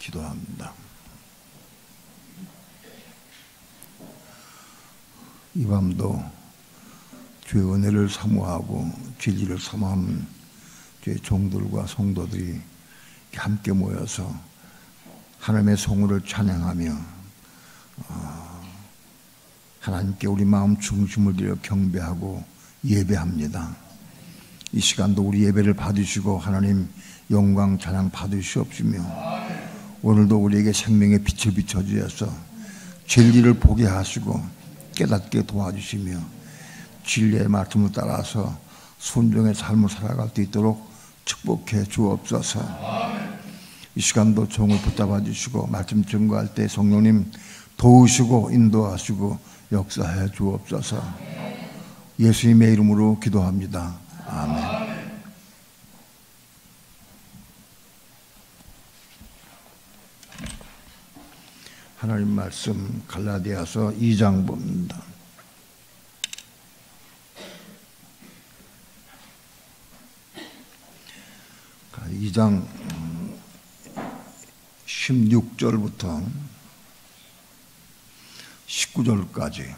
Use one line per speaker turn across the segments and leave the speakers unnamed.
기도합니다. 이 밤도 주의 은혜를 사모하고 진리를 사모하는 주의 종들과 성도들이 함께 모여서 하나님의 성호를 찬양하며 하나님께 우리 마음 중심을 들여 경배하고 예배합니다. 이 시간도 우리 예배를 받으시고 하나님 영광 찬양 받으시옵시며 오늘도 우리에게 생명의 빛을 비춰주셔서 진리를 보게 하시고 깨닫게 도와주시며 진리의 말씀을 따라서 순종의 삶을 살아갈 수 있도록 축복해 주옵소서. 이 시간도 종을 붙잡아 주시고 말씀 증거할 때 성령님 도우시고 인도하시고 역사해 주옵소서. 예수님의 이름으로 기도합니다. 아멘. 하나님 말씀 갈라디아서 2장 봅니다. 2장 16절부터 19절까지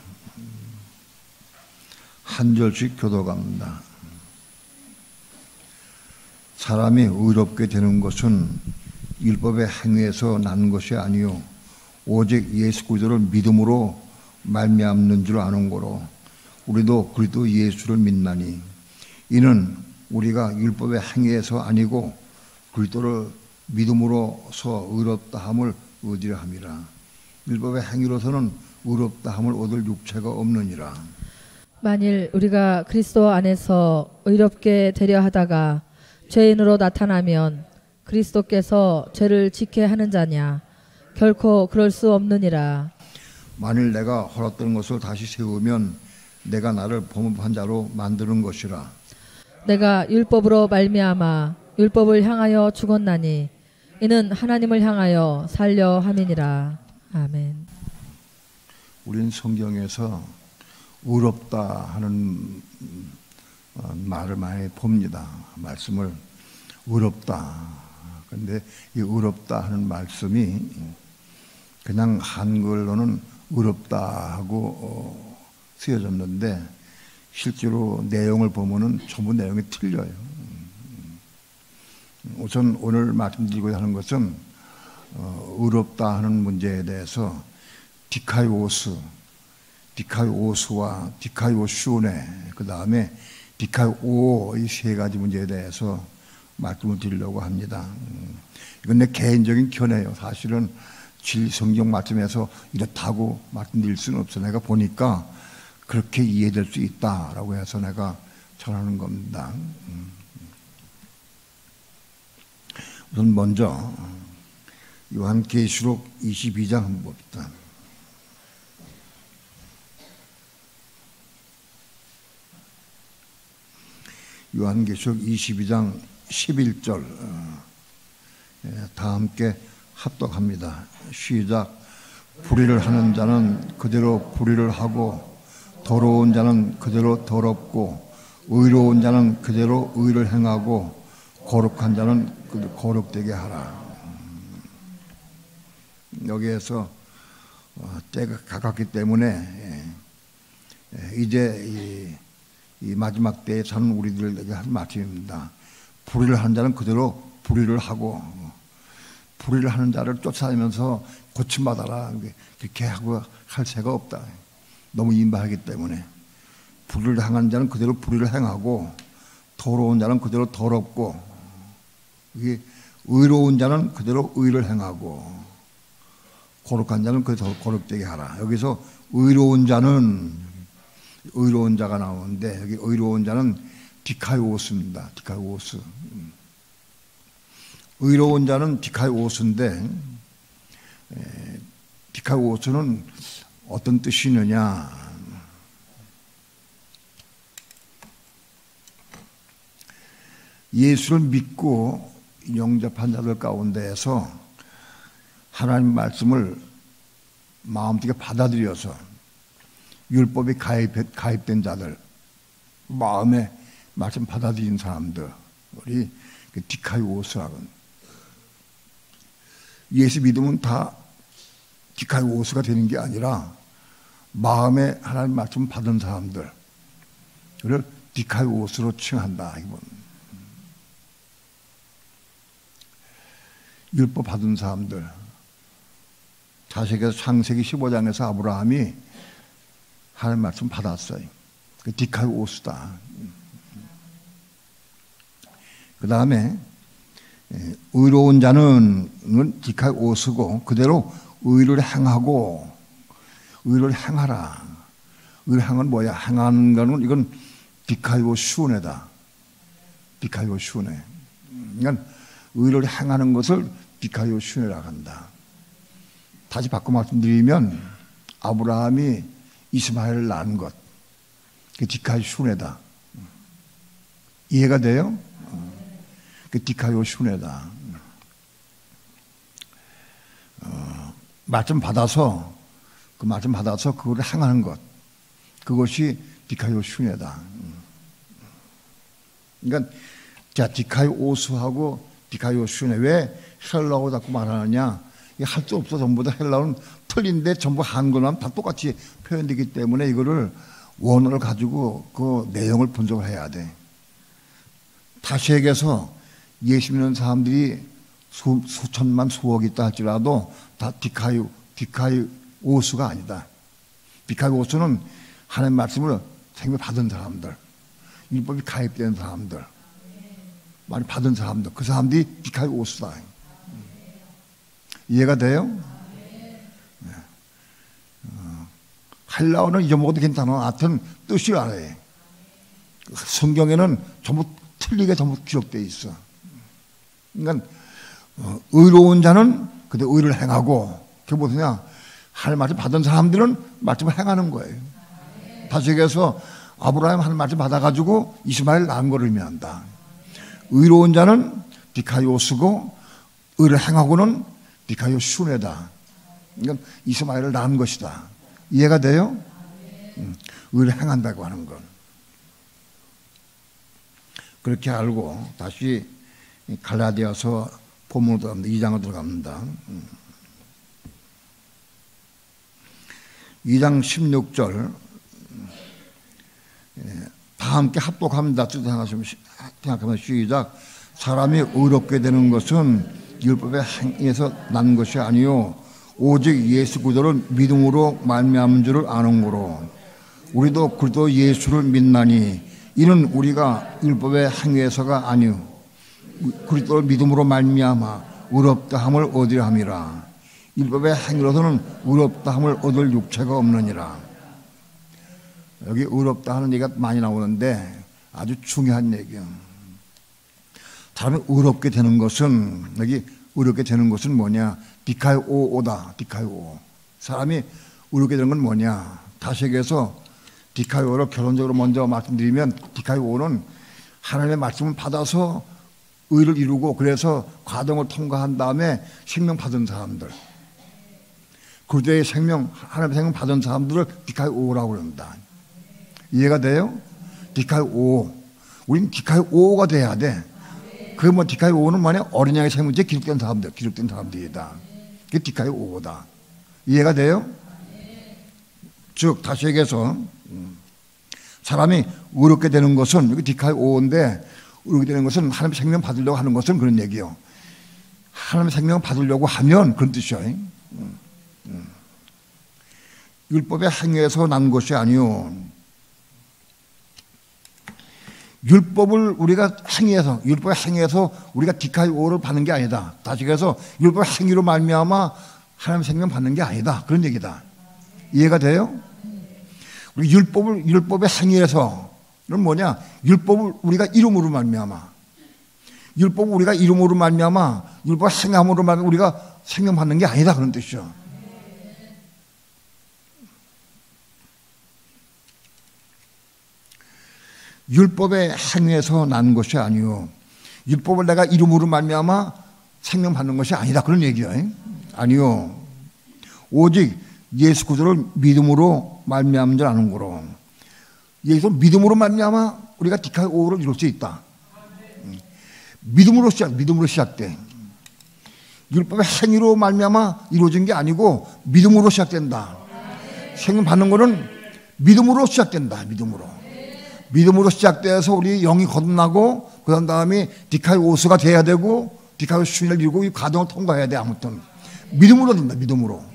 한 절씩 교도갑니다. 사람이 의롭게 되는 것은 율법의 행위에서 난 것이 아니요 오직 예수 그리스도를 믿음으로 말미암는 줄 아는 거로 우리도 그리스도 예수를 믿나니 이는 우리가 율법의 행위에서 아니고 그리스도를 믿음으로서 의롭다함을 얻으려 함이라. 율법의 행위로서는 의롭다함을 얻을 육체가 없느니라.
만일 우리가 그리스도 안에서 의롭게 되려 하다가 죄인으로 나타나면 그리스도께서 죄를 지게 하는 자냐? 결코 그럴 수 없느니라.
만일 내가 헐었던 것을 다시 세우면 내가 나를 범법한 자로 만드는 것이라.
내가 율법으로 말미암아 율법을 향하여 죽었나니 이는 하나님을 향하여 살려 함이니라. 아멘.
우린 성경에서 의롭다 하는 말을 많이 봅니다. 말씀을 의롭다. 그런데 이 의롭다 하는 말씀이 그냥 한글로는 의롭다 하고 쓰여졌는데 실제로 내용을 보면은 전부 내용이 틀려요. 우선 오늘 말씀드리고자 하는 것은 의롭다 하는 문제에 대해서 디카이오스와 디카이오슈네 그 다음에 디카이오 이 세 가지 문제에 대해서 말씀을 드리려고 합니다. 이건 내 개인적인 견해예요. 사실은 성경 말씀에서 이렇다고 말씀드릴 수는 없어. 내가 보니까 그렇게 이해될 수 있다라고 해서 내가 전하는 겁니다. 우선 먼저 요한계시록 22장 한번 봅시다. 요한계시록 22장 11절 다 함께 합독합니다. 시작. 불의를 하는 자는 그대로 불의를 하고 더러운 자는 그대로 더럽고 의로운 자는 그대로 의를 행하고 거룩한 자는 거룩되게 하라. 여기에서 때가 가깝기 때문에 이제 이 마지막 때에 사는 우리들에게 한 말씀입니다. 불의를 하는 자는 그대로 불의를 하고 불의를 하는 자를 쫓아다니면서 고침받아라 그렇게 하고 할 새가 없다. 너무 임박하기 때문에 불의를 행하는 자는 그대로 불의를 행하고 더러운 자는 그대로 더럽고 의로운 자는 그대로 의를 행하고 거룩한 자는 그대로 거룩되게 하라. 여기서 의로운 자가 나오는데 여기 의로운 자는 디카이오스입니다. 디카이오스. 의로운 자는 디카이오스인데 디카이오스는 어떤 뜻이 있느냐? 예수를 믿고 영접한 자들 가운데에서 하나님 말씀을 마음속에 받아들여서 율법이 가입된 자들, 마음에 말씀 받아들인 사람들이 디카이오스라고. 예수 믿으면 다 디카이오스가 되는 게 아니라 마음에 하나님 말씀 받은 사람들을 디카이오스로 칭한다. 이건 율법 받은 사람들. 창세기 15장에서 아브라함이 하나님 말씀 받았어요. 그 디카이오스다. 그 다음에 의로운 자는 디카이오스고 그대로 의를 행하고 의를 행하라. 의를 행은 뭐야? 행하는 거는 이건 디카이오슈네다. 디카이오슈네. 그러니까 의를 행하는 것을 디카이오슈네라고 한다. 다시 바꿔 말씀드리면 아브라함이 이스마엘을 낳은 것, 그 디카이오슈네다. 이해가 돼요? 그 디카이오슈네다. 말씀 받아서 그 말씀 받아서 그거를 행하는 것, 그것이 디카이오슈네다. 그러니까 자 디카이오스하고 디카이오슈네 왜 헬라어 자꾸 말하느냐? 할 수 없어. 전부 다 헬라어는 틀린데 전부 한글만 다 똑같이 표현되기 때문에 이거를 원어를 가지고 그 내용을 분석을 해야 돼. 다시 얘기해서 예수 믿는 사람들이 수천만 수억이 있다 할지라도 다 디카이오스가 아니다. 디카이오스는 하나님 말씀을 생명 받은 사람들, 율법이 가입된 사람들, 많이 받은 사람들, 그 사람들이 디카이오스다. 이해가 돼요? 네. 헬라어는 잊어먹어도 괜찮아. 하여튼 뜻이 알아요. 성경에는 전부 틀리게 전부 기록되어 있어. 그러니까 의로운 자는 그때 의를 행하고 그게 무엇이냐? 하나님 말씀 받은 사람들은 말씀을 행하는 거예요. 다시 얘기해서 아브라함 하나님 말씀 받아가지고 이스마엘 낳은 걸 의미한다. 의로운 자는 디카이오스고 의를 행하고는 디카이오슈네다. 그러니까 이스마엘을 낳은 것이다. 이해가 돼요? 의를 행한다고 하는 건. 그렇게 알고 다시 갈라디아서 본문으로 들어갑니다. 2장으로 들어갑니다. 2장 16절 다 함께 합독합니다. 생각하면 시작. 사람이 의롭게 되는 것은 율법의 행위에서 난 것이 아니요 오직 예수 그리스도를 믿음으로 말미암은 줄을 아는 거로 우리도 그리스도 예수를 믿나니 이는 우리가 율법의 행위에서가 아니요 그리스도를 믿음으로 말미암아 의롭다함을 얻으려 함이라. 율법의 행위로서는 의롭다함을 얻을 육체가 없느니라. 여기 의롭다 하는 얘기가 많이 나오는데 아주 중요한 얘기예요. 사람이 의롭게 되는 것은 여기 의롭게 되는 것은 뭐냐? 디카이오다. 디카이오. 사람이 의롭게 되는 건 뭐냐? 다시 얘기해서 디카이오를 결론적으로 먼저 말씀드리면 디카이오는 하나님의 말씀을 받아서 의를 이루고 그래서 과정을 통과한 다음에 생명 받은 사람들, 그리스도의 생명, 하나님의 생명 받은 사람들을 디카이오라고 그런다. 이해가 돼요? 디카이오. 우린 디카이오가 돼야 돼. 그 뭐 디카이오는 뭐냐? 어린 양의 생명체에 기록된 사람들이다. 그게 디카이오다. 이해가 돼요? 즉 다시 얘기해서 사람이 의롭게 되는 것은 여기 디카이오인데 의롭게 되는 것은 하나님의 생명 받으려고 하는 것은 그런 얘기요. 하나님의 생명 받으려고 하면 그런 뜻이야. 율법의 행위에서 난 것이 아니요. 율법을 우리가 행위해서 율법의 행위에서 우리가 디카이오를 받는 게 아니다. 다시 그래서 율법의 행위로 말미암아 하나님의 생명 받는 게 아니다. 그런 얘기다. 이해가 돼요? 우리 율법의 행위에서는 뭐냐? 율법을 우리가 이름으로 말미암아 율법을 우리가 이름으로 말미암아 율법 행함으로 말미암아 우리가 생명 받는 게 아니다. 그런 뜻이죠. 율법의 행위에서 난 것이 아니요 율법을 내가 이름으로 말미암아 생명 받는 것이 아니다. 그런 얘기예요. 아니요 오직 예수 그리스도를 믿음으로 말미암은 줄 아는 거로 예수 믿음으로 말미암아 우리가 디카이오를 이룰 수 있다. 믿음으로 시작돼. 율법의 행위로 말미암아 이루어진 게 아니고 믿음으로 시작된다. 생명 받는 거는 믿음으로 시작된다. 믿음으로 시작돼서 우리 영이 거듭나고 그 다음에 디카이오스가 돼야 되고 디카이오스를 이루고 이 과정을 통과해야 돼. 아무튼 믿음으로 된다. 믿음으로.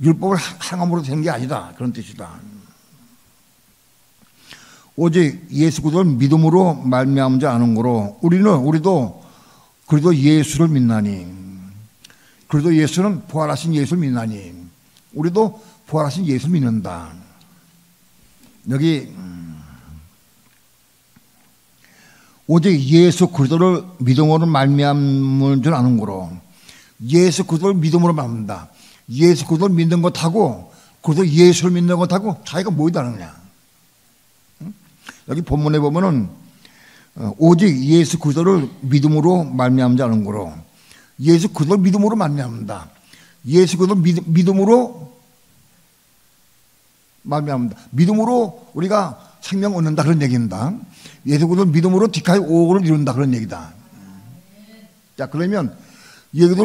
율법을 행함으로 되는 게 아니다. 그런 뜻이다. 오직 예수 그리스도를 믿음으로 말미암지 않은 거로 우리도 그리도 예수를 믿나니, 그리도 예수는 부활하신 예수를 믿나니 우리도 부활하신 예수를 믿는다. 여기 오직 예수 그리스도를 믿음으로 말미암은 줄 아는 거로 예수 그리스도를 믿음으로 말합니다. 예수 그리스도를 믿는 것하고 그리스도 예수를 믿는 것하고 차이가 뭐가 다르냐? 여기 본문에 보면은 오직 예수 그리스도를 믿음으로 말미암지 않은 거로 예수 그리스도를 믿음으로 말미암는다. 예수 그리스도를 믿음으로 말미암는다. 믿음으로 우리가 생명 얻는다 그런 얘기입니다. 예수 그리스도를 믿음으로 디카이오를 이룬다 그런 얘기다. 자, 그러면 예수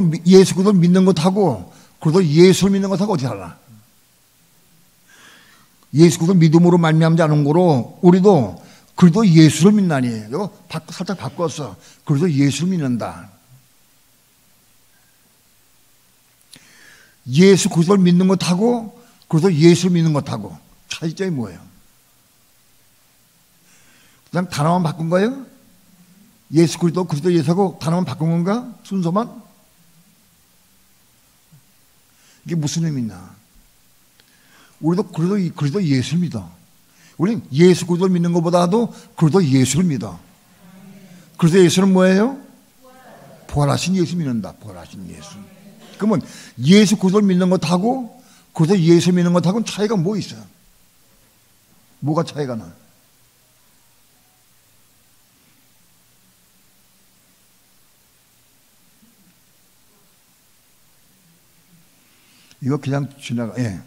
그리스도를 믿는 것하고 그리스도 예수를 믿는 것하고 어떻게 달라? 예수 그리스도를 믿음으로 말미암지 않은 거로 우리도 그리스도 예수를 믿나니, 이거 살짝 바꿨어. 그리스도 예수를 믿는다. 예수 그리스도를 믿는 것하고 그리스도 예수를 믿는 것하고 차이점이 뭐예요? 그냥 단어만 바꾼 거예요? 예수 그리스도 예수하고 단어만 바꾼 건가? 순서만? 이게 무슨 의미냐? 우리도 그리스도 예수를 믿어. 우리는 예수 그리스도를 믿는 것보다도 그리스도 예수를 믿어. 그리스도 예수는 뭐예요? 부활하신 예수 믿는다. 부활하신 예수. 그러면 예수 그리스도를 믿는 것하고 그리스도 예수 믿는 것하고는 차이가 뭐 있어요? 뭐가 차이가 나? 이거 그냥 지나가. 예.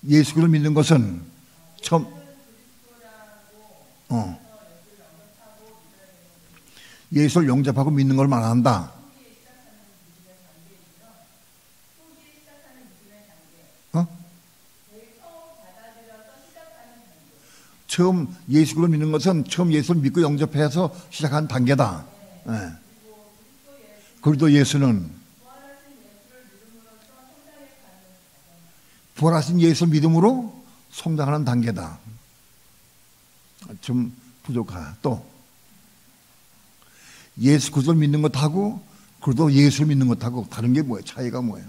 예수 그리스도를 믿는 것은 처음 예수를 영접하고 믿는 걸 말한다. 처음 예수 그리스도를 믿는 것은 처음 예수를 믿고 영접해서 시작한 단계다. 네. 그리고 예수는 부활하신 예수를 믿음으로 성장하는 단계다. 좀 부족하다. 또 예수 그리스도를 믿는 것하고 그리고 예수를 믿는 것하고 다른 게 뭐예요? 차이가 뭐예요?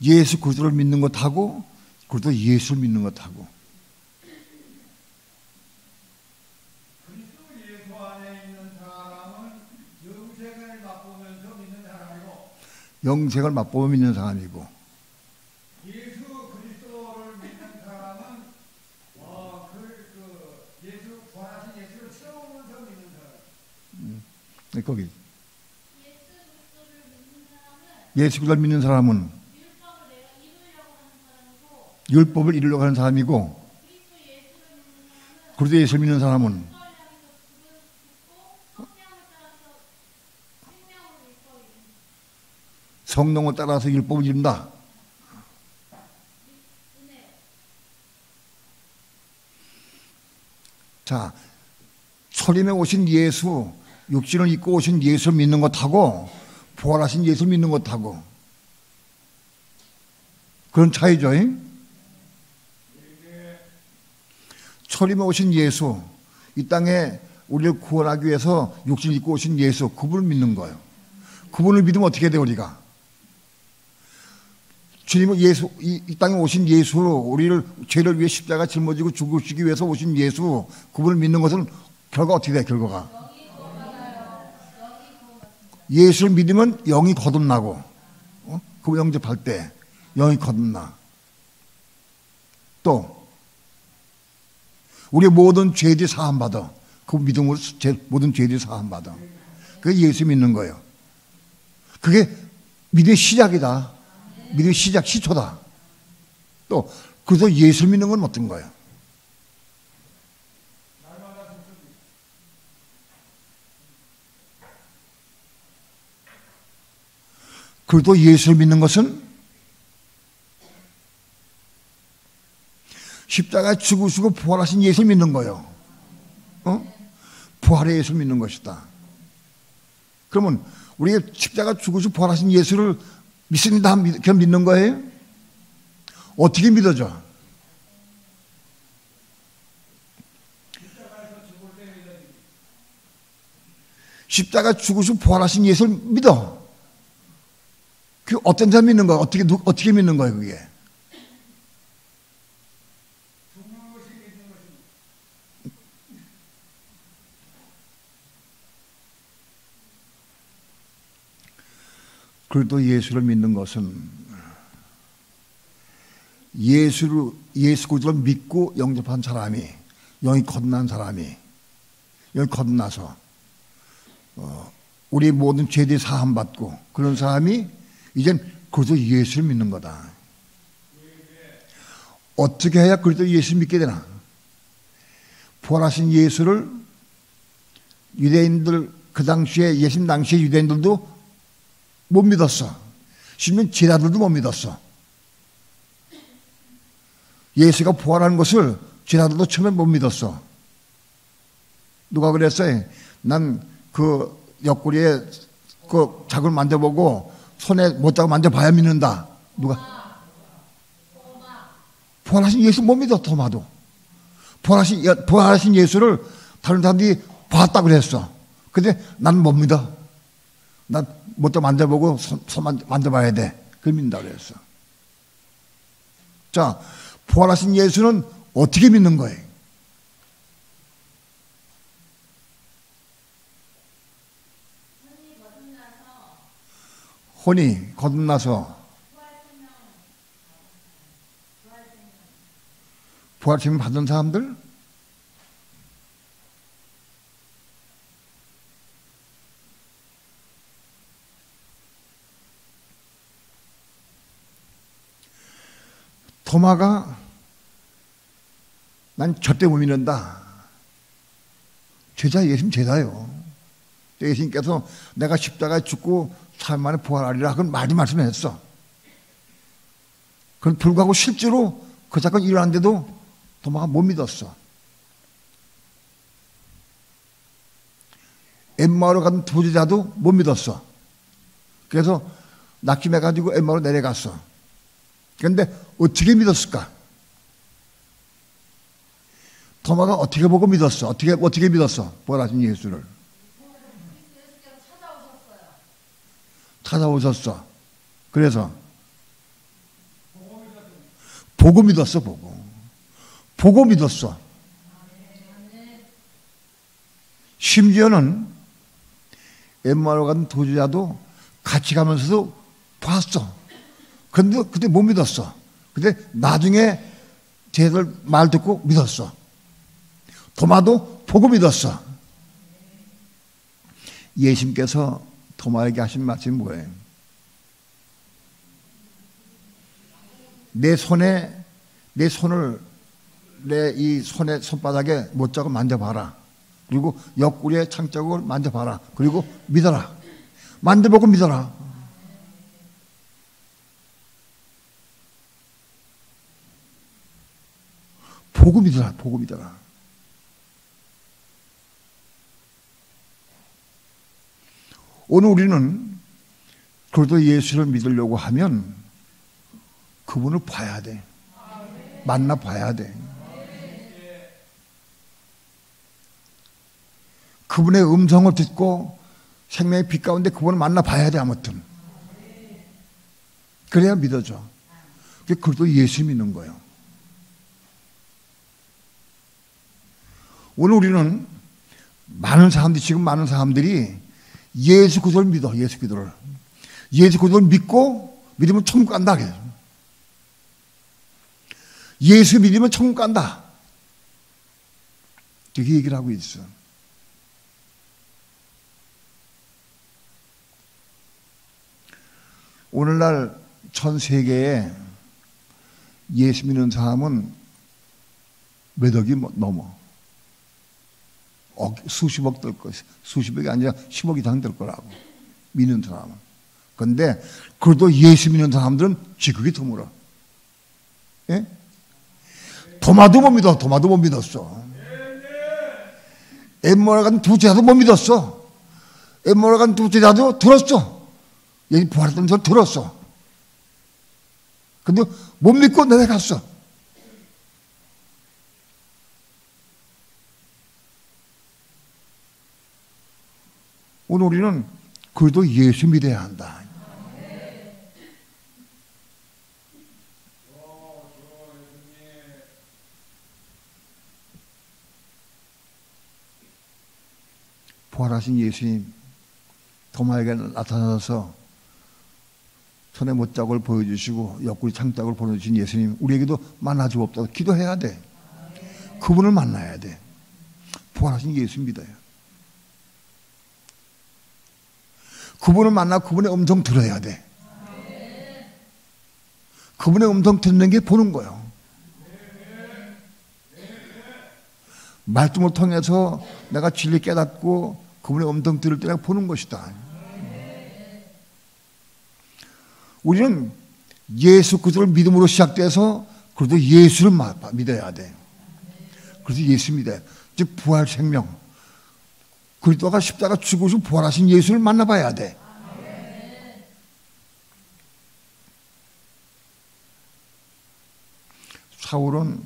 예수 그리스도를 믿는 것하고 그리고 예수를 믿는 것하고
그리스도 예수 안에 있는 사람은 영생을 맛보면서 믿는 사람이고
영생을 맛보며 믿는 사람이고
예수 그리스도를 믿는 사람은 예수 부활하신 예수를 채우면서 믿는 사람.
거기 예수 그리스도를 믿는 사람은 율법을 이루려고 하는 사람이고 그리스도 예수를 믿는 사람은 성령을 따라서 율법을 이룬다. 자, 초림에 오신 예수, 육신을 입고 오신 예수를 믿는 것하고 부활하신 예수를 믿는 것하고 그런 차이죠. 초림에 오신 예수, 이 땅에 우리를 구원하기 위해서 육신을 입고 오신 예수, 그분을 믿는 거예요. 그분을 믿으면 어떻게 돼요, 우리가? 주님은 예수, 이 땅에 오신 예수, 우리를 죄를 위해 십자가 짊어지고 죽으시기 위해서 오신 예수, 그분을 믿는 것은 결과 어떻게 돼요, 결과가? 예수를 믿으면 영이 거듭나고, 그분 영접할 때 영이 거듭나. 또 우리의 모든 죄들이 사함받아. 그 믿음으로 모든 죄들이 사함받아. 그게 예수 믿는 거예요. 그 그게 믿음의 시작이다. 믿음의 시작, 시초다. 또 그래서 예수를 믿는 건 어떤 거예요? 그래도 예수를 믿는 것은 십자가에 죽으시고 부활하신 예수를 믿는 거예요. 부활의 예수를 믿는 것이다. 그러면 우리가 십자가 죽으시고 부활하신 예수를 믿습니다. 그냥 믿는 거예요? 어떻게 믿어져? 십자가 죽으시고 부활하신 예수를 믿어. 그 어떤 사람 믿는 거야? 어떻게 믿는 거야, 그게? 그래도 예수를 믿는 것은 예수 그리스도를 믿고 영접한 사람이, 영이 거듭난 사람이, 영이 거듭나서 우리 모든 죄들이 사함 받고 그런 사람이 이젠 그래도 예수를 믿는 거다. 어떻게 해야 그래도 예수를 믿게 되나? 부활하신 예수를 유대인들 그 당시에 예수님 당시에 유대인들도 못 믿었어. 심지어 제자들도 못 믿었어. 예수가 부활하는 것을 제자들도 처음에 못 믿었어. 누가 그랬어요? 난 그 옆구리에 그 자국을 만져보고 손에 못자국 만져봐야 믿는다. 누가? 부활하신 예수 못 믿어. 토마도 부활하신 예수를 다른 사람들이 봤다고 그랬어. 근데 난 못 믿어. 난 못자국 만져보고 손 만져봐야 돼. 그걸 믿는다 그랬어. 자, 부활하신 예수는 어떻게 믿는 거예요? 혼이 거듭나서 부활체명 받은 사람들? 토마가 난 절대 못 믿는다. 예수님 제자예요. 예수님께서 내가 십자가에 죽고 3일 만에 부활하리라 그건 많이 말씀했어. 그럼 불구하고 실제로 그 사건이 일어났는데도 토마가 못 믿었어. 엠마오로 간 부제자도 못 믿었어. 그래서 낙심해가지고 엠마오로 내려갔어. 그런데 어떻게 믿었을까? 토마가 어떻게 보고 믿었어? 어떻게 믿었어? 부활하신 예수를. 찾아오셨어. 그래서 보고 믿었어. 보고 믿었어. 심지어는 엠마오로 간 도주자도 같이 가면서도 봤어. 근데 그때 못 믿었어. 근데 나중에 쟤들 말 듣고 믿었어. 토마도 보고 믿었어. 예수님께서 토마에게 하신 말씀이 뭐예요? 내 손을 내 이 손의 손바닥에 못자국 만져봐라. 그리고 옆구리에 창자국을 만져봐라. 그리고 믿어라. 만져보고 믿어라. 보고 믿어라. 오늘 우리는 그래도 예수를 믿으려고 하면 그분을 봐야 돼. 만나봐야 돼. 그분의 음성을 듣고 생명의 빛 가운데 그분을 만나봐야 돼. 아무튼 그래야 믿어져. 그래도 예수 믿는 거예요. 오늘 우리는 많은 사람들이 예수 그리스도를 믿어. 예수 그리스도를 믿고 믿으면 천국 간다. 예수 믿으면 천국 간다. 이렇게 얘기를 하고 있어. 오늘날 전 세계에 예수 믿는 사람은 몇 억이 넘어. 수십억 될 것이, 수십억이 아니라 10억 이상 될 거라고. 믿는 사람은. 그런데 그래도 예수 믿는 사람들은 지극히 드물어. 예? 도마도 못 믿어. 도마도 못 믿었어. 엠모라 간 두제자도 못 믿었어. 엠모라 간 두제자도 들었어. 얘기 부활했던 소리 들었어. 근데 못 믿고 내려갔어. 오늘 우리는 그래도 예수 믿어야 한다. 부활하신 예수님 도마에게 나타나서 손에 못자국을 보여주시고 옆구리 창자국을 보여주신 예수님, 우리에게도 만나 주옵소서. 기도해야 돼. 그분을 만나야 돼. 부활하신 예수 믿어요. 그분을 만나 그분의 음성 들어야 돼. 그분의 음성 듣는 게 보는 거예요. 말씀을 통해서 내가 진리 깨닫고 그분의 음성 들을 때 내가 보는 것이다. 우리는 예수 그리스도를 믿음으로 시작돼서 그래도 예수를 믿어야 돼. 그래서 예수 믿어야 돼. 즉 부활 생명, 그리스도가 십자가 죽으시고 부활하신 예수를 만나봐야 돼. 사울은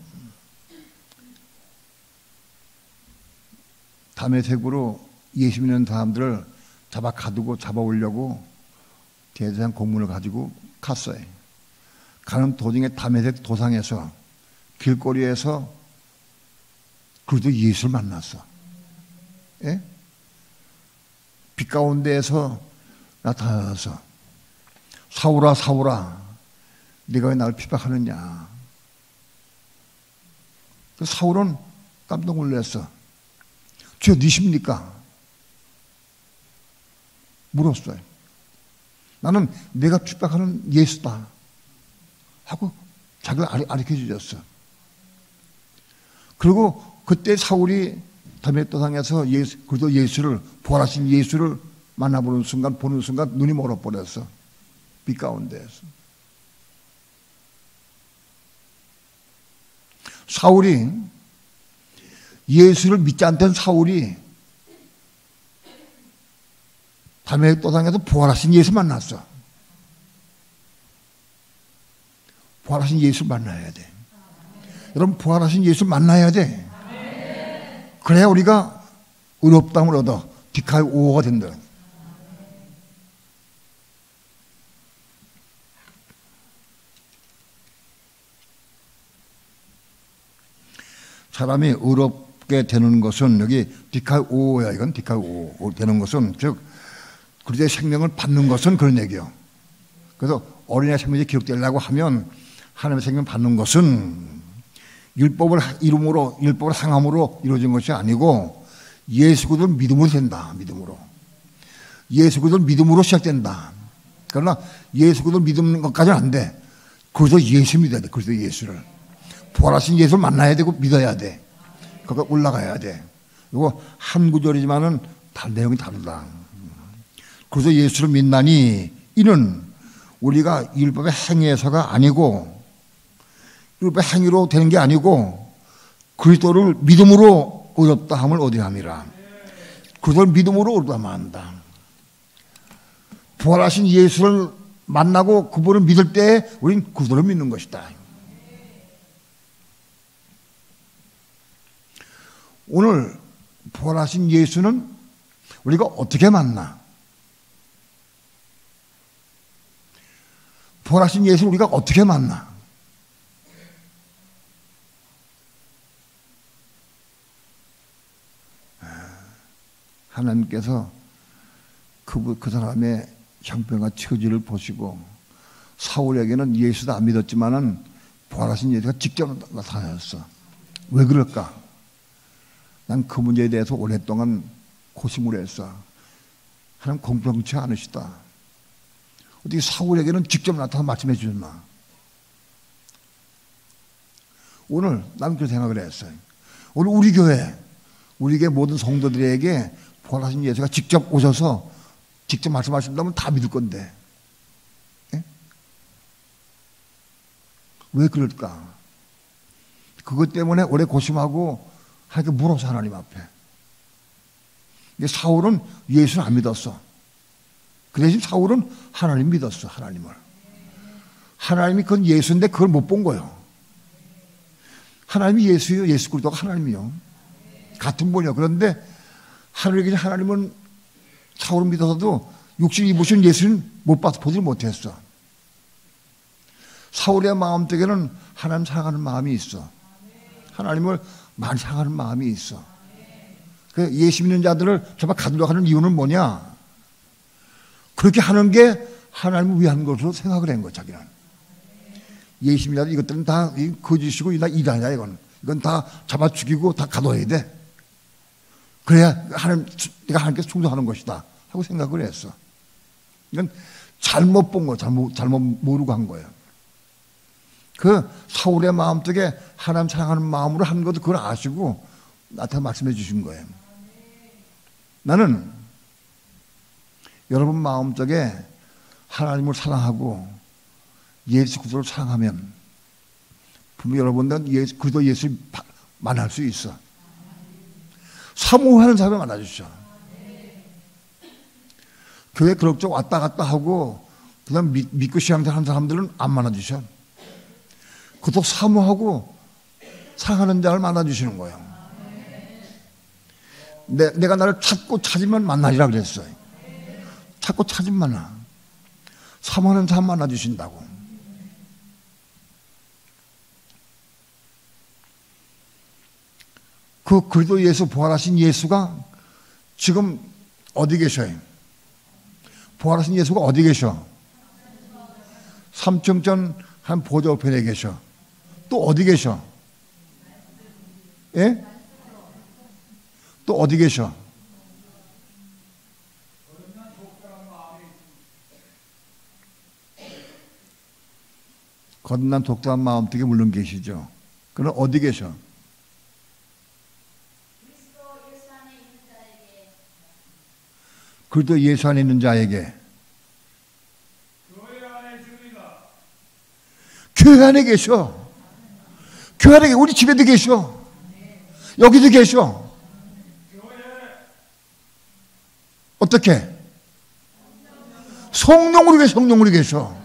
다메섹으로 예수 믿는 사람들을 가두고 잡아오려고 대대장 공문을 가지고 갔어요. 가는 도중에 다메섹 도상에서 길거리에서 그래도 예수를 만났어. 예? 빛 가운데에서 나타나서 사울아 사울아 네가 왜 나를 핍박하느냐. 사울은 깜짝 놀랐어. 주여 니십니까? 물었어요. 나는 내가 핍박하는 예수다 하고 자기를 가르쳐 주셨어. 그리고 그때 사울이 다메섹 도상에서 그래도 예수를, 부활하신 예수를 만나보는 순간, 보는 순간 눈이 멀어버렸어. 빛 가운데에서. 사울이, 예수를 믿지 않던 사울이 다메섹 도상에서 부활하신 예수 만났어. 부활하신 예수 만나야 돼. 여러분, 부활하신 예수 만나야 돼. 그래야 우리가 의롭다함을 얻어 디카이 5호가 된다. 사람이 의롭게 되는 것은, 여기 디카이 5호야. 이건 디카이 5호 되는 것은, 즉 그리스도의 생명을 받는 것은 그런 얘기예요. 그래서 어린아이 생명이 기록되려고 하면 하나님의 생명 받는 것은 율법을 이름으로, 율법을 행함으로 이루어진 것이 아니고 예수 그리스도를 믿음으로 된다. 믿음으로. 예수 그리스도를 믿음으로 시작된다. 그러나 예수 그리스도를 믿는 것까지는 안 돼. 그래서 예수 믿어야 돼. 그래서 예수를. 부활하신 예수를 만나야 되고 믿어야 돼. 거기가 올라가야 돼. 이거 한 구절이지만은 다 내용이 다르다. 그래서 예수를 믿나니 이는 우리가 율법의 행위에서가 아니고, 율법의 행위로 되는 게 아니고 그리스도를 믿음으로 의롭다함을 얻으함이라. 그리스도를 믿음으로 의롭다함한다. 부활하신 예수를 만나고 그분을 믿을 때 우리는 그리스도를 믿는 것이다. 오늘 부활하신 예수는 우리가 어떻게 만나? 부활하신 예수를 우리가 어떻게 만나? 하나님께서 그 사람의 형편과 처지를 보시고 사울에게는 예수도 안 믿었지만은 부활하신 예수가 직접 나타났어. 왜 그럴까? 난 그 문제에 대해서 오랫동안 고심을 했어. 하나님 공평치 않으시다. 어떻게 사울에게는 직접 나타나서 말씀해 주셨나? 오늘 나는 그런 생각을 했어요. 오늘 우리 교회 모든 성도들에게 부활하신 예수가 직접 오셔서 직접 말씀하신다면 다 믿을 건데, 예? 왜 그럴까? 그것 때문에 오래 고심하고 하게 물어서 하나님 앞에. 사울은 예수를 안 믿었어. 그 대신 사울은 하나님 믿었어. 하나님을. 하나님이 그건 예수인데 그걸 못 본 거예요. 하나님이 예수예요. 예수 그리스도가 하나님이요. 같은 분이요. 그런데 하늘에 계신 하나님은 사울은 믿어서도 육신 입으신 예수는 못 봐서 보지 못했어. 사울의 마음속에는 하나님 사랑하는 마음이 있어. 하나님을 많이 사랑하는 마음이 있어. 그 예수 믿는 자들을 정말 가두려고 하는 이유는 뭐냐? 그렇게 하는 게 하나님을 위한 것으로 생각을 한 거야, 자기는. 예수 믿는 자들 이것들은 다 거짓이고 이단이야, 이건. 이건 다 잡아 죽이고 다 가둬야 돼. 그래야 내가 하나님께 충성하는 것이다 하고 생각을 했어. 이건 잘못 본 거, 잘못 모르고 한 거예요. 그 사울의 마음속에 하나님 사랑하는 마음으로 한 것도 그걸 아시고 나한테 말씀해 주신 거예요. 나는 여러분 마음속에 하나님을 사랑하고 예수 그리스도를 사랑하면 분명 여러분들은 그리스도 예수를 만날 수 있어. 사모하는 사람을 만나주셔. 교회 그럭저럭 왔다 갔다 하고 그다음 믿고 신앙생활 하는 사람들은 안 만나주셔. 그것도 사모하고 사랑하는 자를 만나주시는 거예요. 내가 나를 찾고 찾으면 만나리라 그랬어요. 찾고 찾으면 만나. 사모하는 사람 만나주신다고. 그 그리스도 예수 부활하신 예수가 지금 어디 계셔요? 부활하신 예수가 어디 계셔? 삼층전 한 보좌 우편에 계셔. 또 어디 계셔? 예? 또 어디 계셔? 거듭난 독자한 마음 되게 물론 계시죠. 그럼 어디 계셔? 그리스도 예수 안에 있는 자에게.
교회 안에 있습니다.
교회 안에 계셔. 교회 안에 우리 집에도 계셔. 여기도 계셔. 어떻게? 성령으로 계셔. 성령으로 계셔.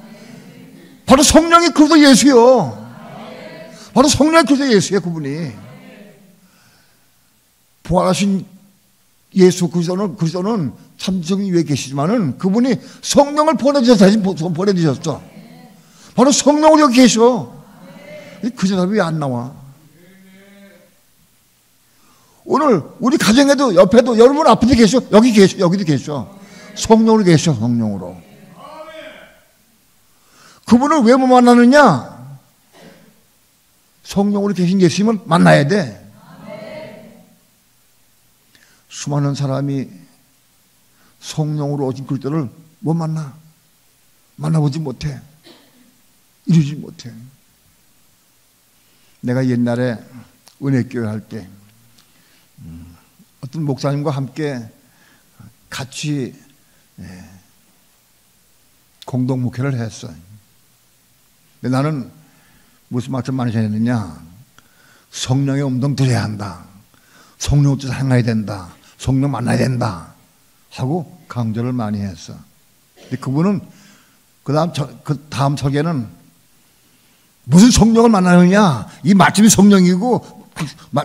바로 성령이 그리스도 예수요. 바로 성령이 그리스도 예수예요. 그분이 부활하신 예수 그리스도는 참성이 위에 계시지만은 그분이 성령을 보내주셨어. 바로 성령으로 여기 계셔. 그 대답이 왜 안 나와? 오늘 우리 가정에도 옆에도 여러분 앞에도 계셔. 여기 계셔. 여기도 계셔. 성령으로 계셔. 성령으로. 그분을 왜 못 만나느냐? 성령으로 계신 예수님을 만나야 돼. 수많은 사람이 성령으로 오신 그리스도를 못 만나. 만나보지 못해. 이루지 못해. 내가 옛날에 은혜교회 할 때 어떤 목사님과 함께 같이 공동 목회를 했어요. 근데 나는 무슨 말씀 많이 전했느냐? 성령의 음성 들어야 한다. 성령을 향해야 된다. 성령 만나야 된다. 하고 강조를 많이 했어. 근데 그분은 그 다음 설계는 무슨 성령을 만나느냐? 이 말씀이 성령이고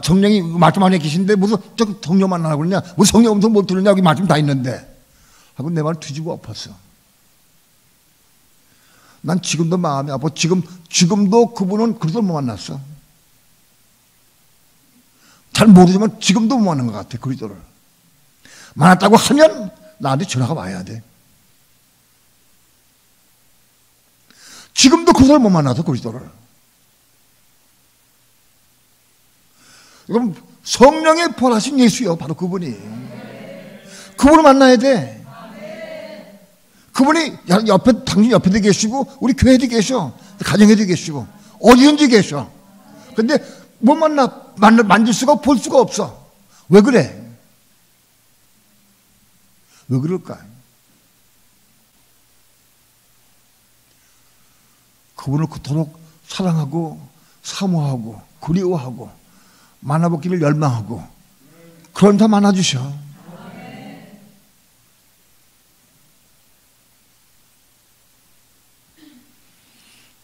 성령이 말씀 안에 계신데 무슨 성령 만나라고 그러냐? 무슨 성령 음성 못 들으냐? 여기 말씀 다 있는데. 하고 내 말 뒤집어 엎었어. 난 지금도 마음이 아파. 지금도 그분은 그리스도를 못 만났어. 잘 모르지만 지금도 못 만난 것 같아. 그리스도를 만났다고 하면 나한테 전화가 와야 돼. 지금도 그리스도를 못 만나서 그리스도를. 그럼 성령의 부활하신 예수요. 바로 그분이. 그분을 만나야 돼. 그분이 옆에, 당신 옆에도 계시고, 우리 교회도 계셔. 가정에도 계시고, 어디든지 계셔. 근데 못 만질 수가, 볼 수가 없어. 왜 그래? 왜 그럴까? 그분을 그토록 사랑하고, 사모하고, 그리워하고, 만나보기를 열망하고, 그런 다 만나주셔.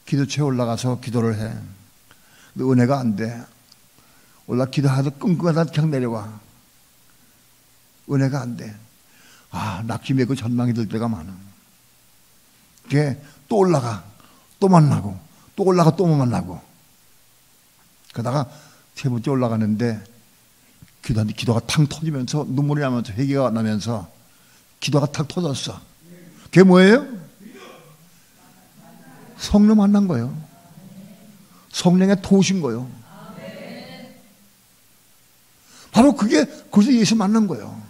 기도처에 올라가서 기도를 해. 근데 은혜가 안 돼. 기도하다 끙끙하다 그냥 내려와. 은혜가 안 돼. 낙지 메고 전망이 들 때가 많아. 그게 또 올라가. 또 만나고. 또 올라가 또 만나고. 그러다가 세 번째 올라가는데 기도가 탕 터지면서 눈물이 나면서 회개가 나면서 기도가 탁 터졌어. 그게 뭐예요? 성령 만난 거예요. 성령의 도우신 거예요. 바로 그게 거기서 예수 만난 거예요.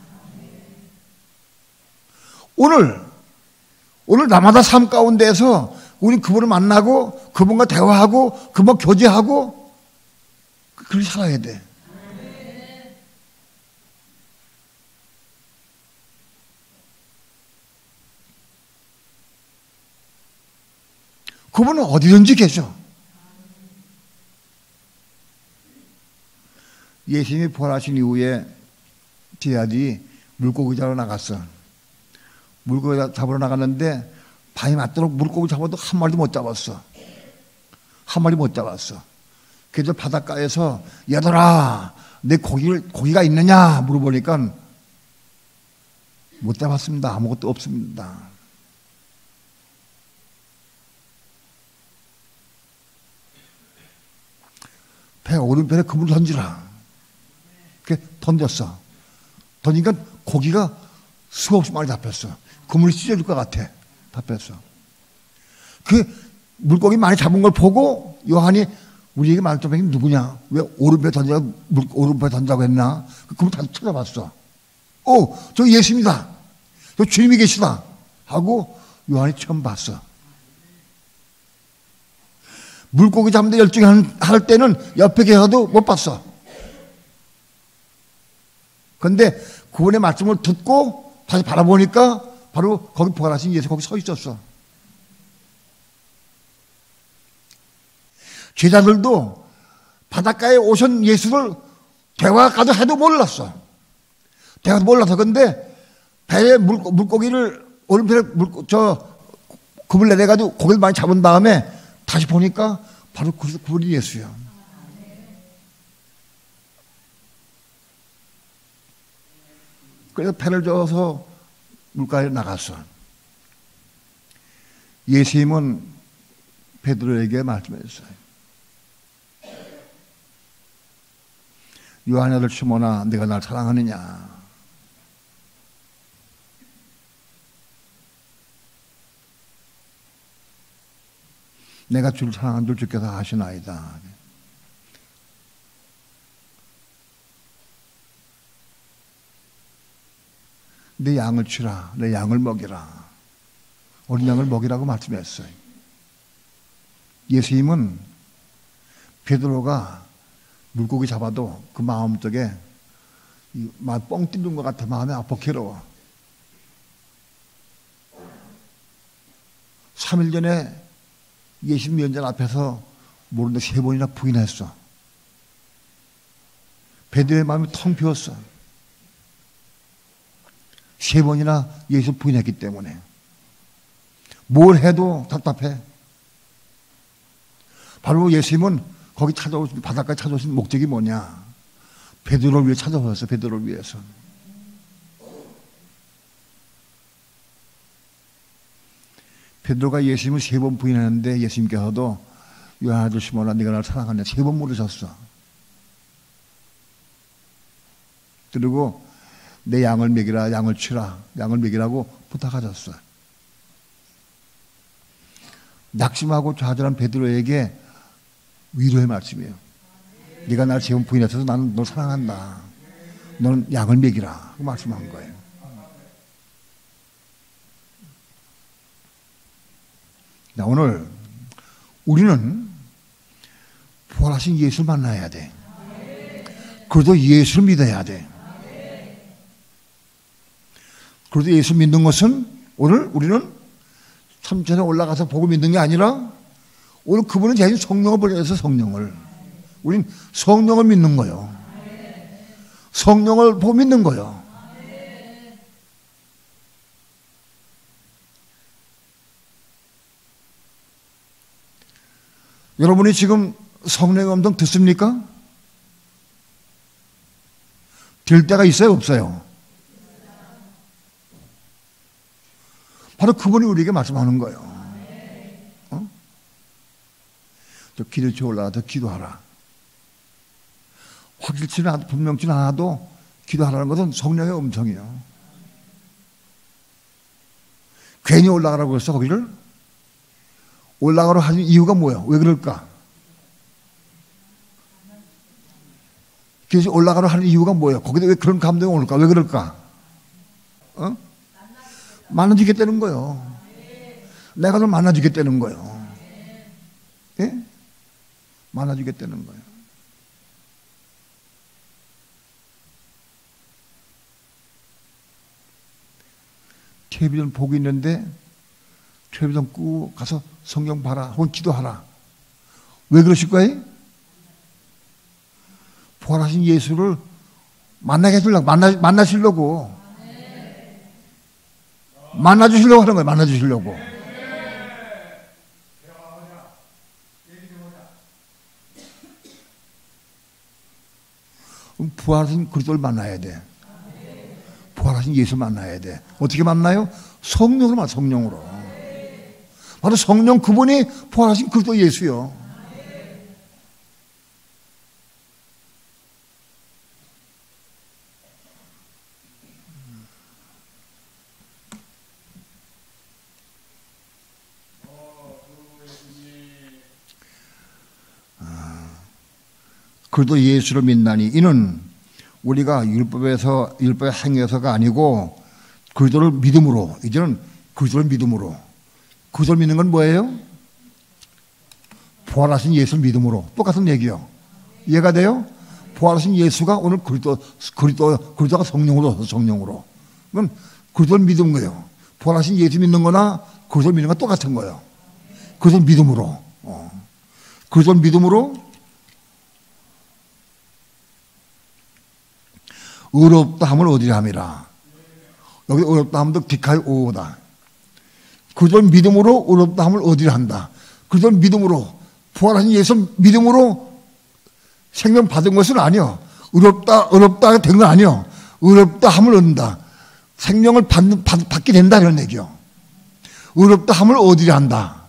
오늘 나마다 삶 가운데에서 우리 그분을 만나고 그분과 대화하고 그분과 교제하고 그렇게 살아야 돼. 그분은 어디든지 계셔. 예수님이 부활하신 이후에 제 아들이 물고기 잡으러 나갔어. 물고기 잡으러 나갔는데 밤이 맞도록 물고기 잡아도 한 마리도 못 잡았어. 한 마리 못 잡았어. 그래서 바닷가에서 얘들아 내 고기가 있느냐 물어보니까 못 잡았습니다. 아무것도 없습니다. 배 오른편에 그물 던지라. 그렇게 던졌어. 던지니까 고기가 수없이 많이 잡혔어. 그물이 찢어질 것 같아. 잡혔어. 그 물고기 많이 잡은 걸 보고 요한이 우리에게 말씀하신 게 누구냐? 왜 오른편에 던지라고 했나? 그 그물 다시 찾아봤어. 저 예수입니다. 저 주님이 계시다. 하고 요한이 처음 봤어. 물고기 잡는데 열중히 할 때는 옆에 계셔도 못 봤어. 그런데 그분의 말씀을 듣고 다시 바라보니까 바로 거기 부활하신 예수 거기 서 있었어. 제자들도 바닷가에 오신 예수를 대화까지 해도 몰랐어. 대화도 몰라서. 근데 배에 물고기를 오른편에 그물 내려가지고 고기를 많이 잡은 다음에 다시 보니까 바로 그분이 예수야. 그래서 배를 저어서 물가에 나갔어. 예수님은 베드로에게 말씀했어요. 요한의 아들 시몬아, 네가 날 사랑하느냐? 내가 주를 사랑한 줄 주께서 아시나이다. 내 양을 치라. 내 양을 먹이라. 어린 양을 먹이라고 말씀했어요. 예수님은 베드로가 물고기 잡아도 그 마음속에 뻥 뚫린 것 같아. 마음이 아파 괴로워. 3일 전에 예수님 면전 앞에서 모르는데 3번이나 부인했어. 베드로의 마음이 텅 비었어. 3번이나 예수 부인했기 때문에 뭘 해도 답답해. 바로 예수님은 거기 바닷가에 찾아오신 목적이 뭐냐? 베드로를 위해 찾아오셨어. 베드로를 위해서. 베드로가 예수님을 3번 부인했는데 예수님께서도 요한 아들 시몬아 네가 나를 사랑하냐 3번 물으셨어. 그리고 내 양을 먹이라, 양을 치라, 양을 먹이라고 부탁하셨어. 낙심하고 좌절한 베드로에게 위로의 말씀이에요. 네가 나를 3번 부인했어서 나는 널 사랑한다. 너는 양을 먹이라 그 말씀한 거예요. 오늘 우리는 부활하신 예수를 만나야 돼. 그래도 예수를 믿어야 돼. 그래도 예수 믿는 것은 오늘 우리는 참전에 올라가서 보고 믿는 게 아니라 오늘 그분은 대신 성령을 보내서 성령을 우린 성령을 믿는 거예요. 성령을 보고 믿는 거예요. 여러분이 지금 성령의 음성 듣습니까? 들 때가 있어요, 없어요? 바로 그분이 우리에게 말씀하는 거예요. 저 기도치 올라가 더 기도하라. 확실치는 않아도 분명치는 않아도 기도하라는 것은 성령의 음성이에요. 괜히 올라가라고 했어 거기를? 올라가라고 하는 이유가 뭐예요? 왜 그럴까? 그래서 올라가라고 하는 이유가 뭐예요? 거기다 왜 그런 감동이 올까? 왜 그럴까? 만나주겠다는 거예요. 내가 널 만나주겠다는 거예요. 예? 만나주겠다는 거예요. 텔레비전 보고 있는데 텔레비전 끄고 가서 성경 봐라 혹은 기도하라. 왜 그러실 거예요? 부활하신 예수를 만나게 해주려고 만나시려고 만나주시려고 하는 거예요. 만나주시려고. 부활하신 그리스도를 만나야 돼. 부활하신 예수를 만나야 돼. 어떻게 만나요? 성령으로 만나. 성령으로. 바로 성령 그분이 부활하신 그리스도 예수요. 그리스도 예수를 믿나니 이는 우리가 율법의 행위에서가 아니고 그리스도를 믿음으로. 이제는 그리스도를 믿음으로. 그리스도를 믿는 건 뭐예요? 부활하신 예수를 믿음으로. 똑같은 얘기요. 이해가 돼요? 부활하신 예수가 오늘 그리스도가 성령으로. 그건 그리스도를 믿은 거예요. 부활하신 예수 믿는 거나 그리스도를 믿는 건 똑같은 거예요. 그리스도를 믿음으로. 그리스도를 믿음으로 의롭다 함을 얻으려 함이라. 여기 의롭다 함도 디카이 오다. 그들 믿음으로 의롭다 함을 얻으려 한다. 그들 믿음으로 부활하신 예수 믿음으로 생명 받은 것은 아니요. 의롭다 된 건 아니요. 의롭다 함을 얻는다. 생명을 받게 된다 이런 얘기요. 의롭다 함을 얻으려 한다.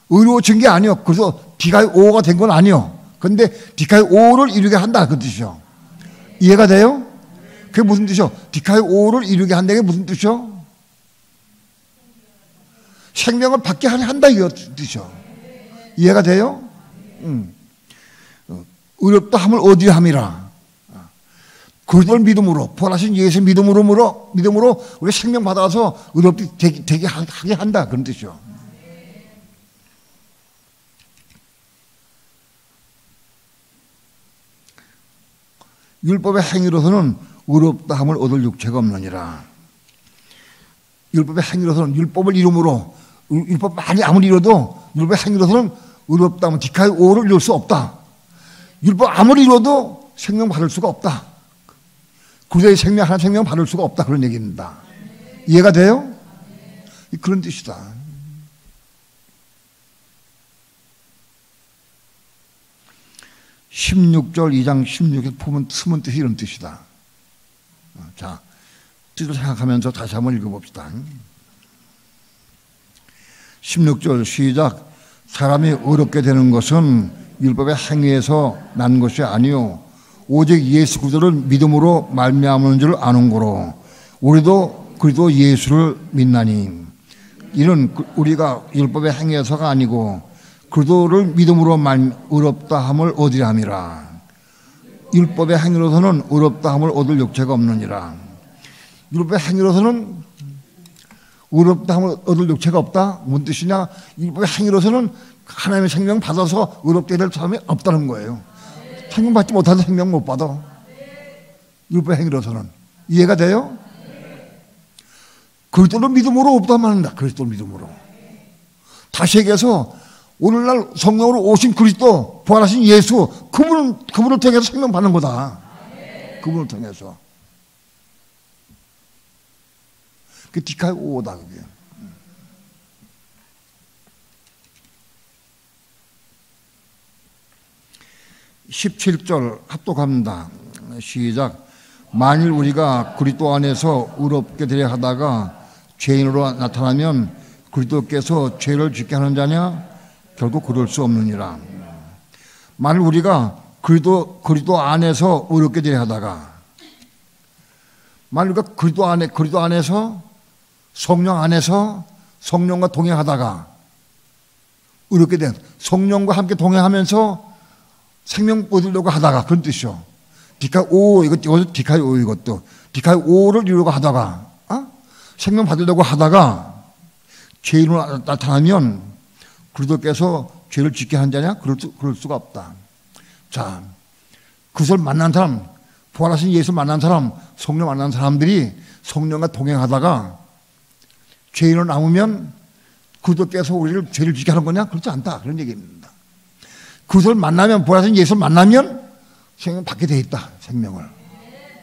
의로워진 게 아니요. 그래서 디카이 오가 된 건 아니요. 그런데 디카이 오를 이루게 한다 그 뜻이요. 이해가 돼요? 그게 무슨 뜻이요? 디카이 오를 이루게 한다는 게 무슨 뜻이요? 생명을 받게 한다 이 뜻이요. 이해가 돼요? 의롭다 함을 얻으려 함이라. 그걸 믿음으로 부활하신 예수 믿음으로 우리 생명 받아서 의롭게 되게 하게 한다 그런 뜻이요. 율법의 행위로서는 의롭다 함을 얻을 육체가 없느니라. 율법의 행위로서는 율법을 이름으로 율법 많이 아무리 이뤄도 율법의 행위로서는 의롭다 하면 디카이 오를 이룰 수 없다. 율법 아무리 이뤄도 생명 받을 수가 없다. 그리스도의 생명 하나 생명 받을 수가 없다 그런 얘기입니다. 이해가 돼요? 그런 뜻이다. (16절) 2장 16절 보면 숨은 뜻이 이런 뜻이다. 자, 뜻을 생각하면서 다시 한번 읽어봅시다. 16절 시작. 사람이 의롭게 되는 것은 율법의 행위에서 난 것이 아니요 오직 예수 그리스도를 믿음으로 말미암은 줄 아는 거로 우리도 그리스도 예수를 믿나니 이는 우리가 율법의 행위에서가 아니고 그리스도를 믿음으로 의롭다 함을 얻으려 함이라. 율법의 행위로서는 의롭다 함을 얻을 육체가 없느니라. 율법의 행위로서는 의롭다 하면 얻을 육체가 없다? 뭔 뜻이냐? 율법의 행위로서는 하나님의 생명 받아서 의롭게 될 사람이 없다는 거예요. 생명 받지 못하는 생명 못 받아. 율법의 행위로서는. 이해가 돼요? 그리스도를 믿음으로 없다 말한다. 그리스도를 믿음으로. 다시 얘기해서 오늘날 성령으로 오신 그리스도, 부활하신 예수, 그분을 통해서 생명 받는 거다. 그분을 통해서. 그 디카이오다 그게. 17절 합독합니다. 시작. 만일 우리가 그리스도 안에서 의롭게 되려 하다가 죄인으로 나타나면 그리스도께서 죄를 짓게 하는 자냐? 결국 그럴 수 없느니라. 만일 우리가 그리스도 안에서 의롭게 되려 하다가, 만일 우리가 그리스도 안에서 성령 안에서 성령과 동행하다가 의롭게 된, 성령과 함께 동행하면서 생명 얻으려고 하다가, 그런 뜻이죠. 디카오, 이것도 디카오, 이것도 디카오를 이루려고 하다가, 생명 받으려고 하다가 죄인으로 나타나면 그리스도께서 죄를 짓게 한 자냐? 그럴 수가 없다. 자, 그것을 만난 사람, 부활하신 예수 만난 사람, 성령 만난 사람들이 성령과 동행하다가 죄인으로 남으면 그리스도께서 우리를 죄를 짓게 하는 거냐? 그렇지 않다. 그런 얘기입니다. 그것을 만나면, 부활하신 예수를 만나면 생명 받게 돼 있다. 생명을.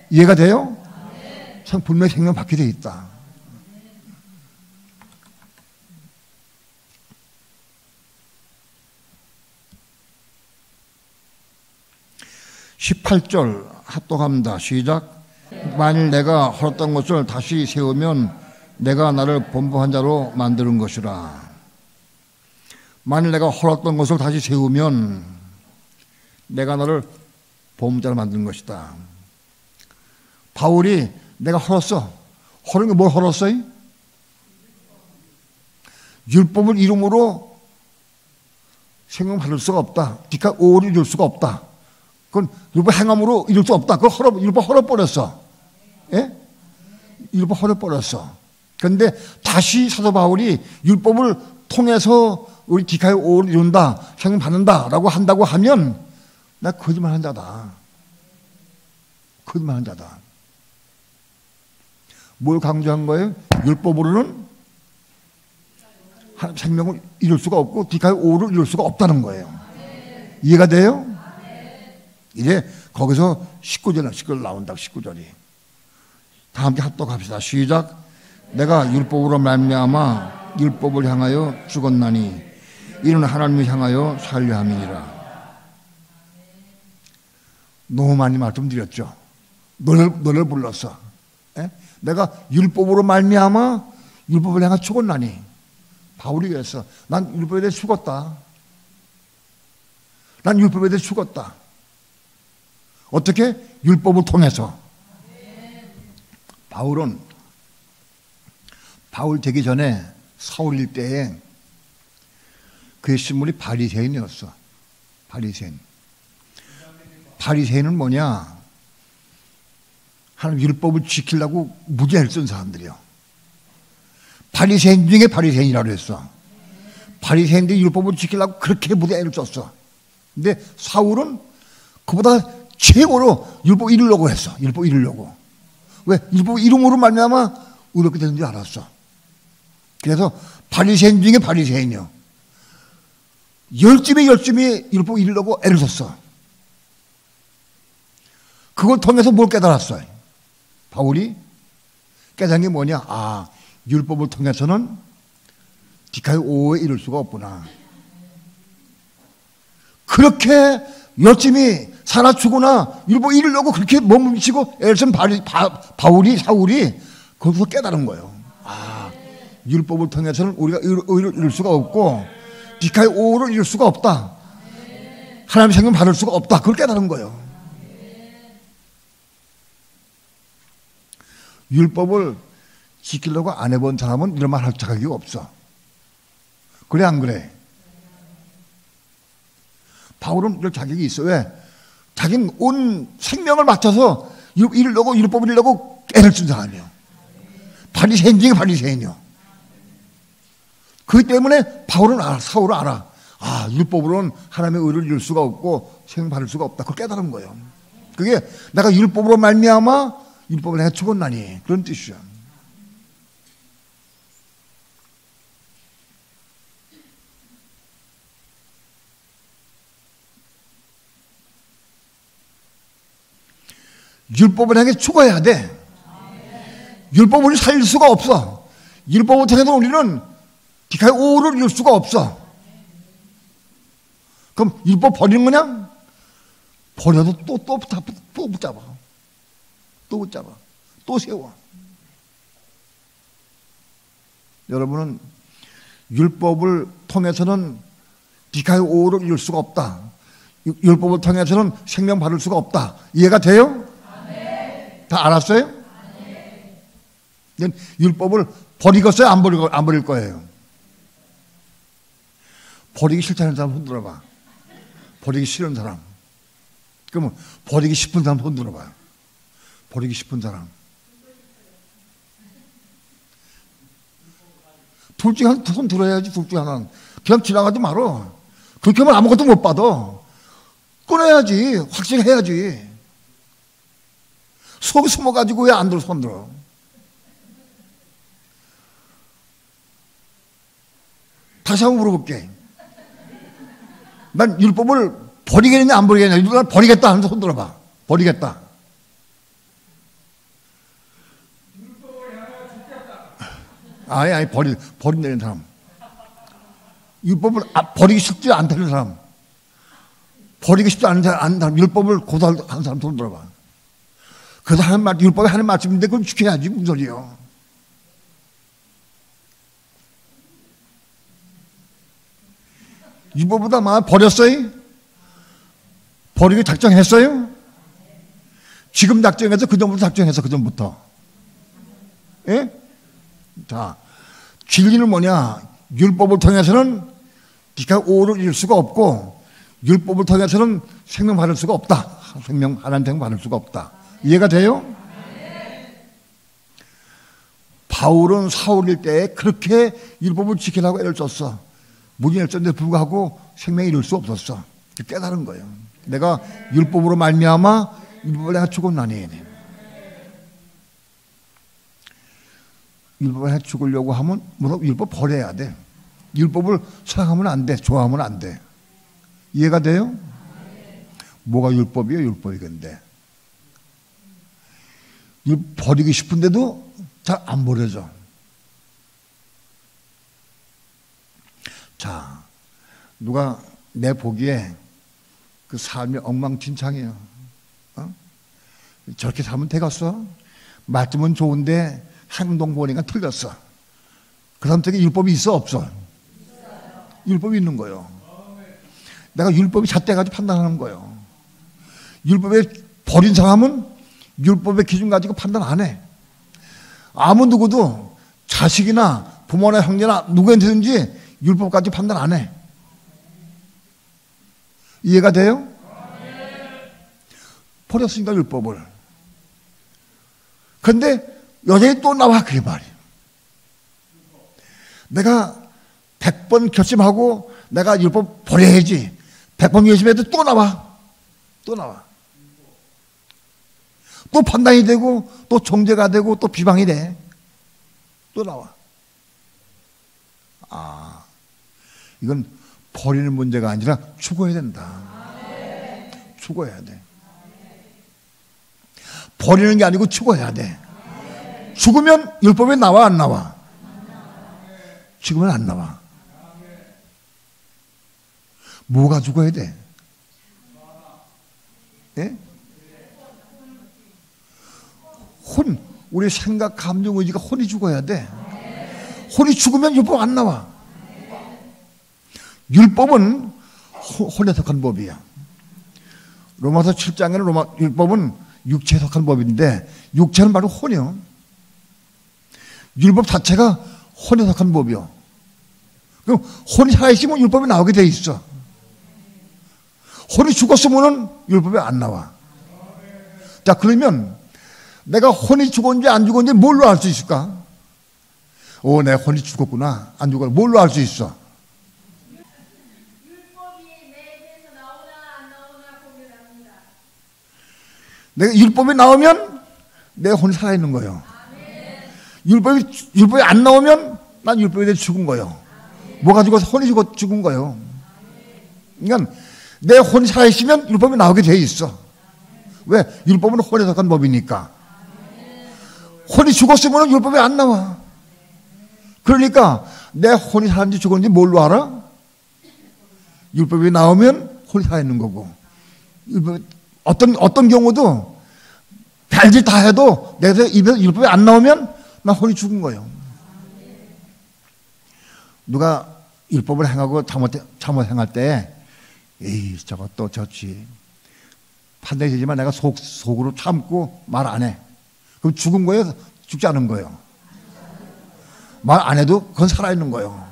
이해가 돼요? 분명히 생명 받게 돼 있다. (18절) 합독합니다. 시작. 만일 내가 헐었던 것을 다시 세우면 내가 나를 범법한 자로 만드는 것이라. 만일 내가 헐었던 것을 다시 세우면 내가 나를 범죄자로 만드는 것이다. 바울이 내가 헐었어. 헐은 게 뭘 헐었어요? 율법을 이름으로 생명 받을 수가 없다. 디카오를 이룰 수가 없다. 그건 율법 행함으로 이룰 수 없다. 그걸 율법 헐어버렸어. 예? 율법 헐어버렸어. 그런데 다시 사도 바울이 율법을 통해서 우리 디카오를 이룬다, 생명 받는다라고 한다고 하면 나 거짓말한 자다. 거짓말한 자다. 뭘 강조한 거예요? 율법으로는 생명을 이룰 수가 없고 디카오를 이룰 수가 없다는 거예요. 이해가 돼요? 이제 거기서 19절 나온다. 19절이. 다 함께 합독합시다. 시작. 내가 율법으로 말미암아 율법을 향하여 죽었나니 이는 하나님을 향하여 살려 함이니라. 너무 많이 말씀드렸죠. 너를 불렀어. 에? 내가 율법으로 말미암아 율법을 향하여 죽었나니. 바울이 그랬어. 난 율법에 대해 죽었다. 난 율법에 대해 죽었다. 어떻게? 율법을 통해서. 바울 되기 전에 사울일 때에 그의 신분이 바리새인이었어. 바리새인. 바리새인은 뭐냐? 하나님 율법을 지키려고 무지하게 쓴 사람들이요. 바리새인 중에 바리새인이라고 했어. 바리새인들이 율법을 지키려고 그렇게 무지하게 썼어. 근데 사울은 그보다 최고로 율법 이루려고 했어. 율법 이루려고. 왜? 율법 이름으로 말미암아 의롭게 되는 줄 알았어. 그래서 바리새인 중에 바리새인이요. 열심히 율법 이루려고 애를 썼어. 그걸 통해서 뭘 깨달았어요? 바울이 깨달은 게 뭐냐? 아, 율법을 통해서는 디카이오에 이룰 수가 없구나. 그렇게 열심히 살아 죽으나 율법 이루려고 그렇게 몸부림치고 애를 쓴 사울이 거기서 깨달은 거예요. 아, 율법을 통해서는 우리가 의를 이룰 수가 없고 디카이오를 이룰 수가 없다. 하나님의 생명 받을 수가 없다. 그걸 깨달은 거예요. 율법을 지키려고 안 해본 사람은 이런 말 할 자격이 없어. 그래 안 그래? 바울은 이럴 자격이 있어. 왜? 자기는 온 생명을 맞춰서 이루려고 율법을 이루려고 애를 쓴 사람이에요. 바리새인 중에 바리새인이요. 그렇기 때문에 바울은 알아, 사울은 알아. 아, 율법으로는 하나님의 의를 이룰 수가 없고 생명 받을 수가 없다. 그걸 깨달은 거예요. 그게 내가 율법으로 말미암아 율법을 내가 죽었나니 그런 뜻이야. 율법을 향해 죽어야 돼. 율법을 살릴 수가 없어. 율법을 통해서 우리는 디카의 오를 이룰 수가 없어. 그럼 율법 버리는 거냐? 버려도 또 붙잡아. 또 붙잡아. 또 세워. 여러분은 율법을 통해서는 디카의 오를 이룰 수가 없다. 율법을 통해서는 생명 받을 수가 없다. 이해가 돼요? 다 알았어요? 율법을 버리겠어요? 안 버릴 거예요? 버리기 싫다는 사람 손 들어봐. 버리기 싫은 사람. 그러면 버리기 싶은 사람 손 들어봐요. 버리기 싶은 사람. 둘 중에 한 두 손 들어야지. 둘 중에 하나는. 그냥 지나가지 말어. 그렇게 하면 아무것도 못 받아. 끊어야지. 확실해야지. 속에 숨어가지고 왜 안 들어 손 들어? 다시 한번 물어볼게. 난 율법을 버리겠냐 안 버리겠냐? 난 버리겠다 하면서 손 들어봐. 버리겠다. 아니 버린다는 사람. 율법을 버리기 쉽지 않다는 사람. 버리기 쉽지 않은 사람. 율법을 고사하는 사람 손 들어봐. 그래서 율법에 하는 말씀인데 그걸 지켜야지. 무슨 소리요? 율법보다 막 버렸어요? 버리기 작정했어요? 지금 작정해서 그전부터 작정해서 그전부터. 예? 자, 진리는 뭐냐? 율법을 통해서는 네가 오를 이룰 수가 없고 율법을 통해서는 생명 받을 수가 없다. 하나님 생명 받을 수가 없다. 이해가 돼요? 바울은 사울일 때 그렇게 율법을 지키라고 애를 썼어. 무진을 썼는데 불구하고 생명이 이룰 수 없었어. 깨달은 거예요. 내가 율법으로 말미암아 율법을 내가 죽었나니. 율법을 해 죽으려고 하면 율법 버려야 돼. 율법을 사랑하면 안 돼. 좋아하면 안 돼. 이해가 돼요? 뭐가 율법이에요? 율법이 근데 버리기 싶은데도 잘 안 버려져. 자, 누가 내 보기에 그 삶이 엉망진창이에요. 어? 저렇게 살면 되겠어? 말씀은 좋은데 행동 보니까 틀렸어. 그 사람한테 율법이 있어 없어? 율법이 있는 거예요. 내가 율법이 잣대가지고 판단하는 거예요. 율법에 버린 사람은 율법의 기준 가지고 판단 안 해. 아무 누구도 자식이나 부모나 형제나 누구한테든지 율법 가지고 판단 안 해. 이해가 돼요? 버렸으니까 율법을. 근데 여전히 또 나와 그게 말이에요. 내가 100번 결심하고 내가 율법 버려야지 100번 결심해도 또 나와. 또 나와. 또 판단이 되고 또 정죄가 되고 또 비방이 돼. 또 나와. 아, 이건 버리는 문제가 아니라 죽어야 된다. 죽어야 돼. 버리는 게 아니고 죽어야 돼. 죽으면 율법에 나와 안 나와? 죽으면 안 나와. 뭐가 죽어야 돼? 예? 혼, 우리 생각, 감정, 의지가 혼이 죽어야 돼. 혼이 죽으면 율법 안 나와. 율법은 혼에 속한 법이야. 로마서 7장에는 율법은 육체에 속한 법인데 육체는 바로 혼이요. 율법 자체가 혼에 속한 법이요. 그럼 혼이 살아있으면 율법이 나오게 돼 있어. 혼이 죽었으면 율법이 안 나와. 자, 그러면 내가 혼이 죽었는지 안 죽었는지 뭘로 알 수 있을까? 내 혼이 죽었구나. 안 죽었구나. 뭘로 알 수 있어?
율법이 내 입에서 나오나 안 나오나 고민합니다.
내가 율법이 나오면 내 혼이 살아있는 거예요. 율법이 안 나오면 난 율법에 대해 죽은 거예요. 뭐가 죽어서 혼이 죽은 거예요. 그러니까 내 혼이 살아있으면 율법이 나오게 돼 있어. 왜? 율법은 혼에 속한 법이니까. 혼이 죽었으면 율법이 안 나와. 그러니까 내 혼이 살았는지 죽었는지 뭘로 알아? 율법이 나오면 혼이 살아있는 거고. 어떤 경우도 별짓 다 해도 내 입에서 율법이 안 나오면 나 혼이 죽은 거예요. 누가 율법을 행하고 잘못 행할 때 에이 저것도 저지 판단이 되지만 내가 속으로 참고 말 안 해. 그럼 죽은 거예요? 죽지 않은 거예요? 말 안 해도 그건 살아있는 거예요.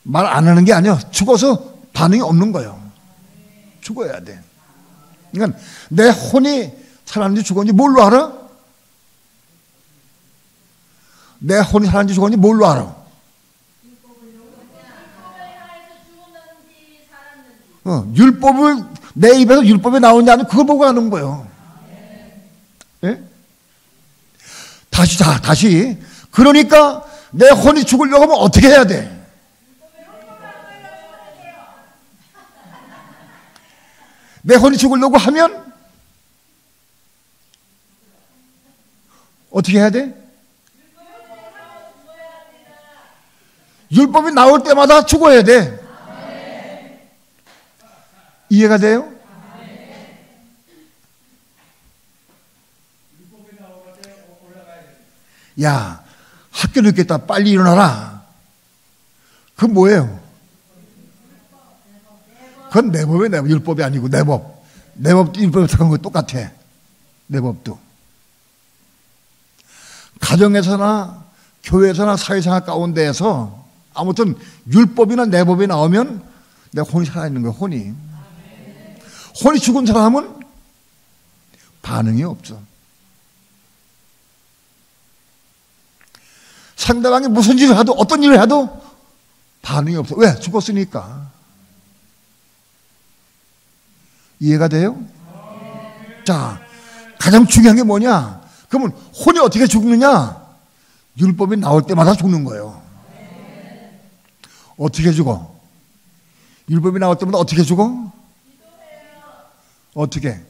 말 안 하는 게 아니야. 죽어서 반응이 없는 거예요. 죽어야 돼. 그러니까 내 혼이 살았는지 죽었는지 뭘로 알아? 내 혼이 살았는지 죽었는지 뭘로 알아? 율법을 내 입에서 율법이 나오는지 아니면 그걸 보고 하는 거예요. 예? 다시. 그러니까 내 혼이 죽으려고 하면 어떻게 해야 돼? 내 혼이 죽으려고 하면 어떻게 해야 돼? 율법이 나올 때마다 죽어야 돼. 이해가 돼요? 야, 학교 늦겠다. 빨리 일어나라. 그건 뭐예요? 그건 내 법이에요. 내 법. 율법이 아니고 내 법. 내 법도 율법에 속한 거 똑같아. 내 법도. 가정에서나 교회에서나 사회생활 가운데에서 아무튼 율법이나 내 법이 나오면 내 혼이 살아있는 거야. 혼이 죽은 사람은 반응이 없어. 상대방이 무슨 일을 해도 어떤 일을 해도 반응이 없어. 왜? 죽었으니까. 이해가 돼요? 자, 가장 중요한 게 뭐냐? 그러면 혼이 어떻게 죽느냐? 율법이 나올 때마다 죽는 거예요. 어떻게 죽어? 율법이 나올 때마다 어떻게 죽어? 어떻게?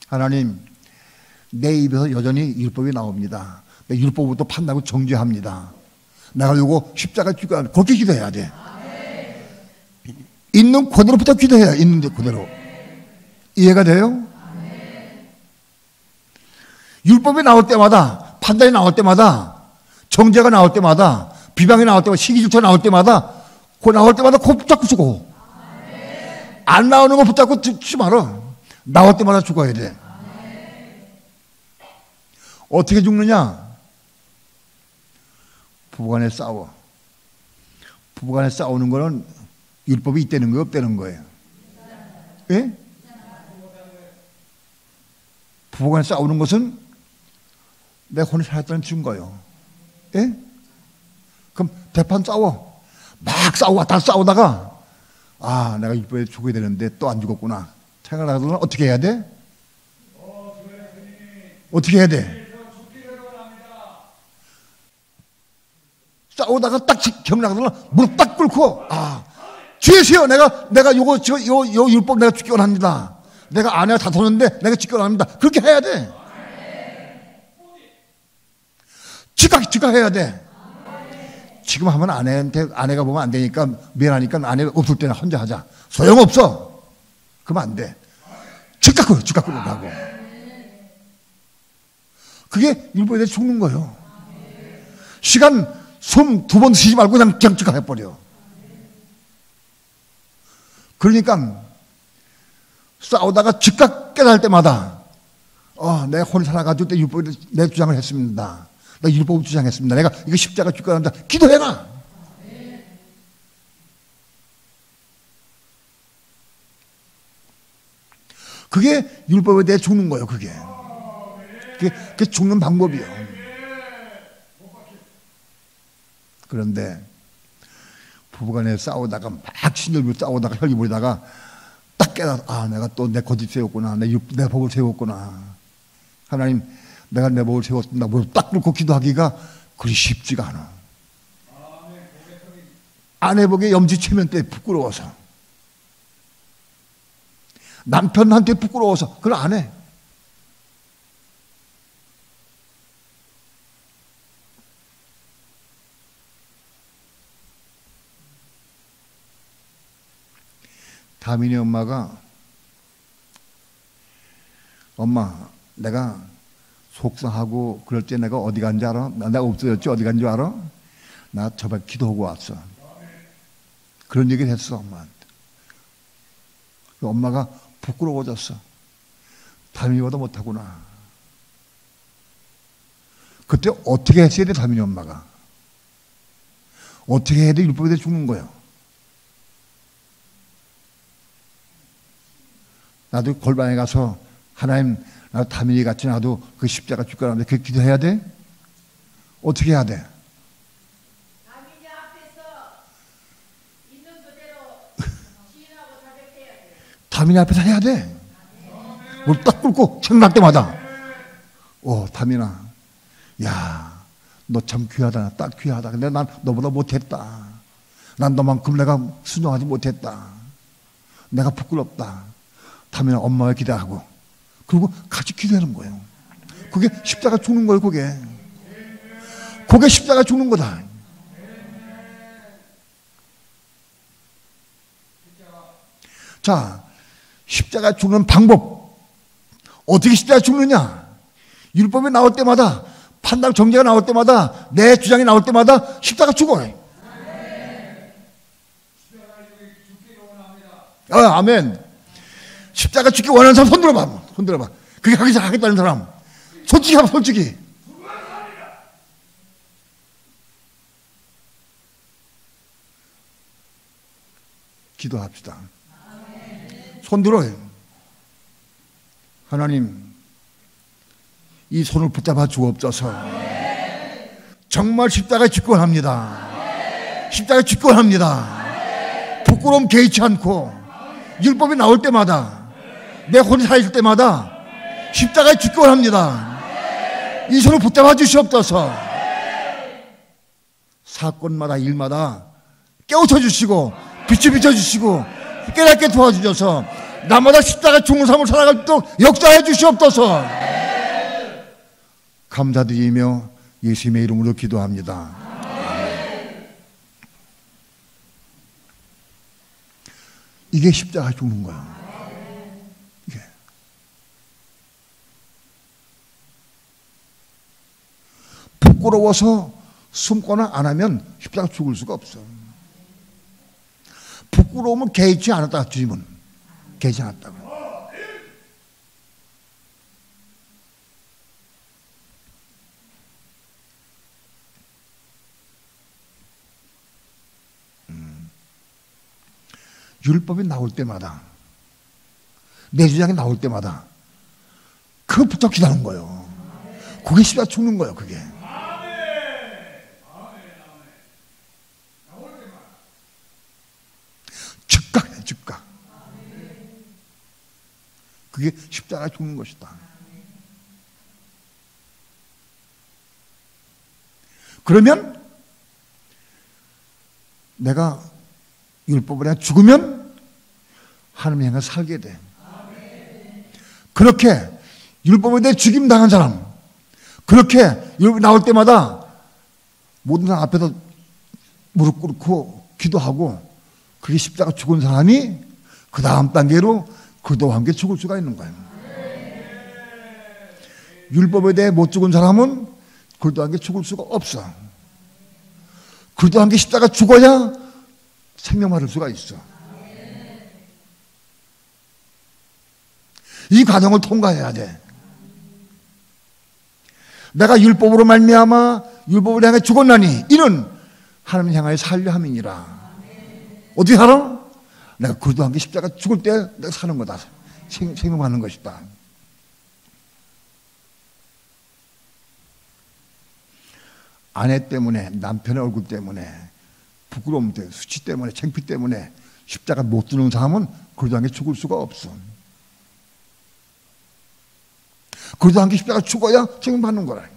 하나님, 내 입에서 여전히 율법이 나옵니다. 내 율법부터 판단하고 정죄합니다. 내가 요거 십자가 죽어야 돼. 그렇게 기도해야 돼. 있는 그대로부터 기도해야 돼. 있는 그대로. 이해가 돼요? 율법이 나올 때마다, 판단이 나올 때마다, 정죄가 나올 때마다, 비방이 나올 때마다, 시기질투가 나올 때마다, 그 나올 때마다 그 붙잡고 죽어. 안 나오는 거 붙잡고 죽지 말아. 나올 때마다 죽어야 돼. 어떻게 죽느냐? 부부간에 싸워. 부부간에 싸우는 거는 율법이 있다는 거예요, 없다는 거예요? 예? 부부간에 싸우는 것은 내 혼이 살았다는 증거예요. 예? 그럼 대판 싸워. 막 싸우다가 내가 율법에 죽어야 되는데 또 안 죽었구나. 생각하면 어떻게 해야 돼? 어떻게 해야 돼? 싸우다가 딱 경락하면 무릎 딱 꿇고 주여시여 내가 요거 요 율법 내가 죽기 원합니다. 내가 아내가 다투는데 내가 죽기 원합니다. 그렇게 해야 돼. 즉각 해야 돼. 지금 하면 아내가 보면 안 되니까 미안하니까 아내가 없을 때는 혼자 하자. 소용없어. 그러면 안 돼. 즉각 하고. 그게 율법에 대해 죽는 거예요. 시간 숨 2번 쉬지 말고 그냥 즉각 해버려. 그러니까 싸우다가 즉각 깨달을 때마다 내 혼이 살아가지고 내 율법에 내 주장을 했습니다. 나 율법을 주장했습니다. 내가 이거 십자가 죽게 한다. 기도해라. 그게 율법에 대해 죽는 거예요. 그게 죽는 방법이요. 그런데 부부간에 싸우다가 막 신절부 싸우다가 혈기 부리다가 딱 깨달아, 아, 내가 또 내 거짓 세웠구나, 내 법을 세웠구나. 하나님, 내가 내 법을 세웠다. 무릎 딱 꿇고 기도하기가 그리 쉽지가 않아. 아내복에 염지체면 때 부끄러워서, 남편한테 부끄러워서 그걸 안 해. 다민이 엄마가, 엄마, 내가 속상하고 그럴 때 내가 어디 간지 알아? 내가 없어졌지? 어디 간지 알아? 나 저번에 기도하고 왔어. 그런 얘기를 했어, 엄마한테. 엄마가 부끄러워졌어. 다민이보다 못하구나. 그때 어떻게 했어야 돼, 다민이 엄마가? 어떻게 해야 돼? 율법에 대해 죽는 거예요. 나도 골방에 가서 하나님, 나도 다민이 같이 나도 그 십자가 죽겠는데 그렇게 기도해야 돼? 어떻게 해야 돼?
다민이 앞에서 있는 그대로 시인하고 자백해야 돼.
다민이 앞에서 해야 돼. 뭘 딱 꿇고 생각날 때마다, 다민아, 야, 너 참 귀하다. 딱 귀하다. 근데 난 너보다 못했다. 난 너만큼 내가 순종하지 못했다. 내가 부끄럽다. 다민아, 엄마가 기대하고, 그리고 같이 기도하는 거예요. 그게 십자가 죽는 거예요. 그게 십자가 죽는 거다. 자, 십자가 죽는 방법, 어떻게 십자가 죽느냐? 율법이 나올 때마다, 판단 정죄가 나올 때마다, 내 주장이 나올 때마다 십자가 죽어요. 아멘. 십자가 죽기 원하는 사람 손 들어봐. 손 들어봐. 그게 하겠다는 사람. 솔직히 하면 솔직히. 기도합시다. 손 들어요. 하나님, 이 손을 붙잡아 주옵소서. 정말 십자가에 죽기 원합니다. 십자가에 죽기 원합니다. 부끄러움 개의치 않고 율법이 나올 때마다, 내 혼이 살아있을 때마다 십자가에 죽기 원합니다. 이 손을 붙잡아 주시옵소서. 사건마다 일마다 깨우쳐 주시고 빛을 비춰주시고 깨닫게 도와주셔서 나마다 십자가 죽는 삶을 살아갈 수 있도록 역사해 주시옵소서. 감사드리며 예수님의 이름으로 기도합니다. 이게 십자가 죽는 거야. 이게. 부끄러워서 숨거나 안 하면 십자가 죽을 수가 없어. 부끄러움은 개의치 않았다. 주님은 개의치 않았다고. 율법이 나올 때마다, 내 주장이 나올 때마다 그거 붙잡고 기다리는 거예요. 그게 십자가 죽는 거예요. 그게. 즉각해, 즉각. 그게 십자가 죽는 것이다. 그러면 내가 율법을 해 죽으면 하나님의 향해 살게 돼. 그렇게 율법에 대해 죽임 당한 사람, 그렇게 율법이 나올 때마다 모든 사람 앞에서 무릎 꿇고 기도하고 그게 십자가 죽은 사람이 그 다음 단계로 그리스도와 함께 죽을 수가 있는 거예요. 율법에 대해 못 죽은 사람은 그리스도와 함께 죽을 수가 없어. 그리스도와 함께 십자가 죽어야 생명 받을 수가 있어. 이 과정을 통과해야 돼. 내가 율법으로 말미암아 율법을 향해 죽었나니 이는 하나님 향하여 살려 함이니라. 어떻게 살아? 내가 그리스도와 함께 십자가 죽을 때 내가 사는 거다. 생명하는 것이다. 아내 때문에, 남편의 얼굴 때문에, 부끄러움 때문에, 수치 때문에, 창피 때문에 십자가 못 드는 사람은 그러도 않게 죽을 수가 없어. 그러도 않게 십자가 죽어야 책임받는 거라.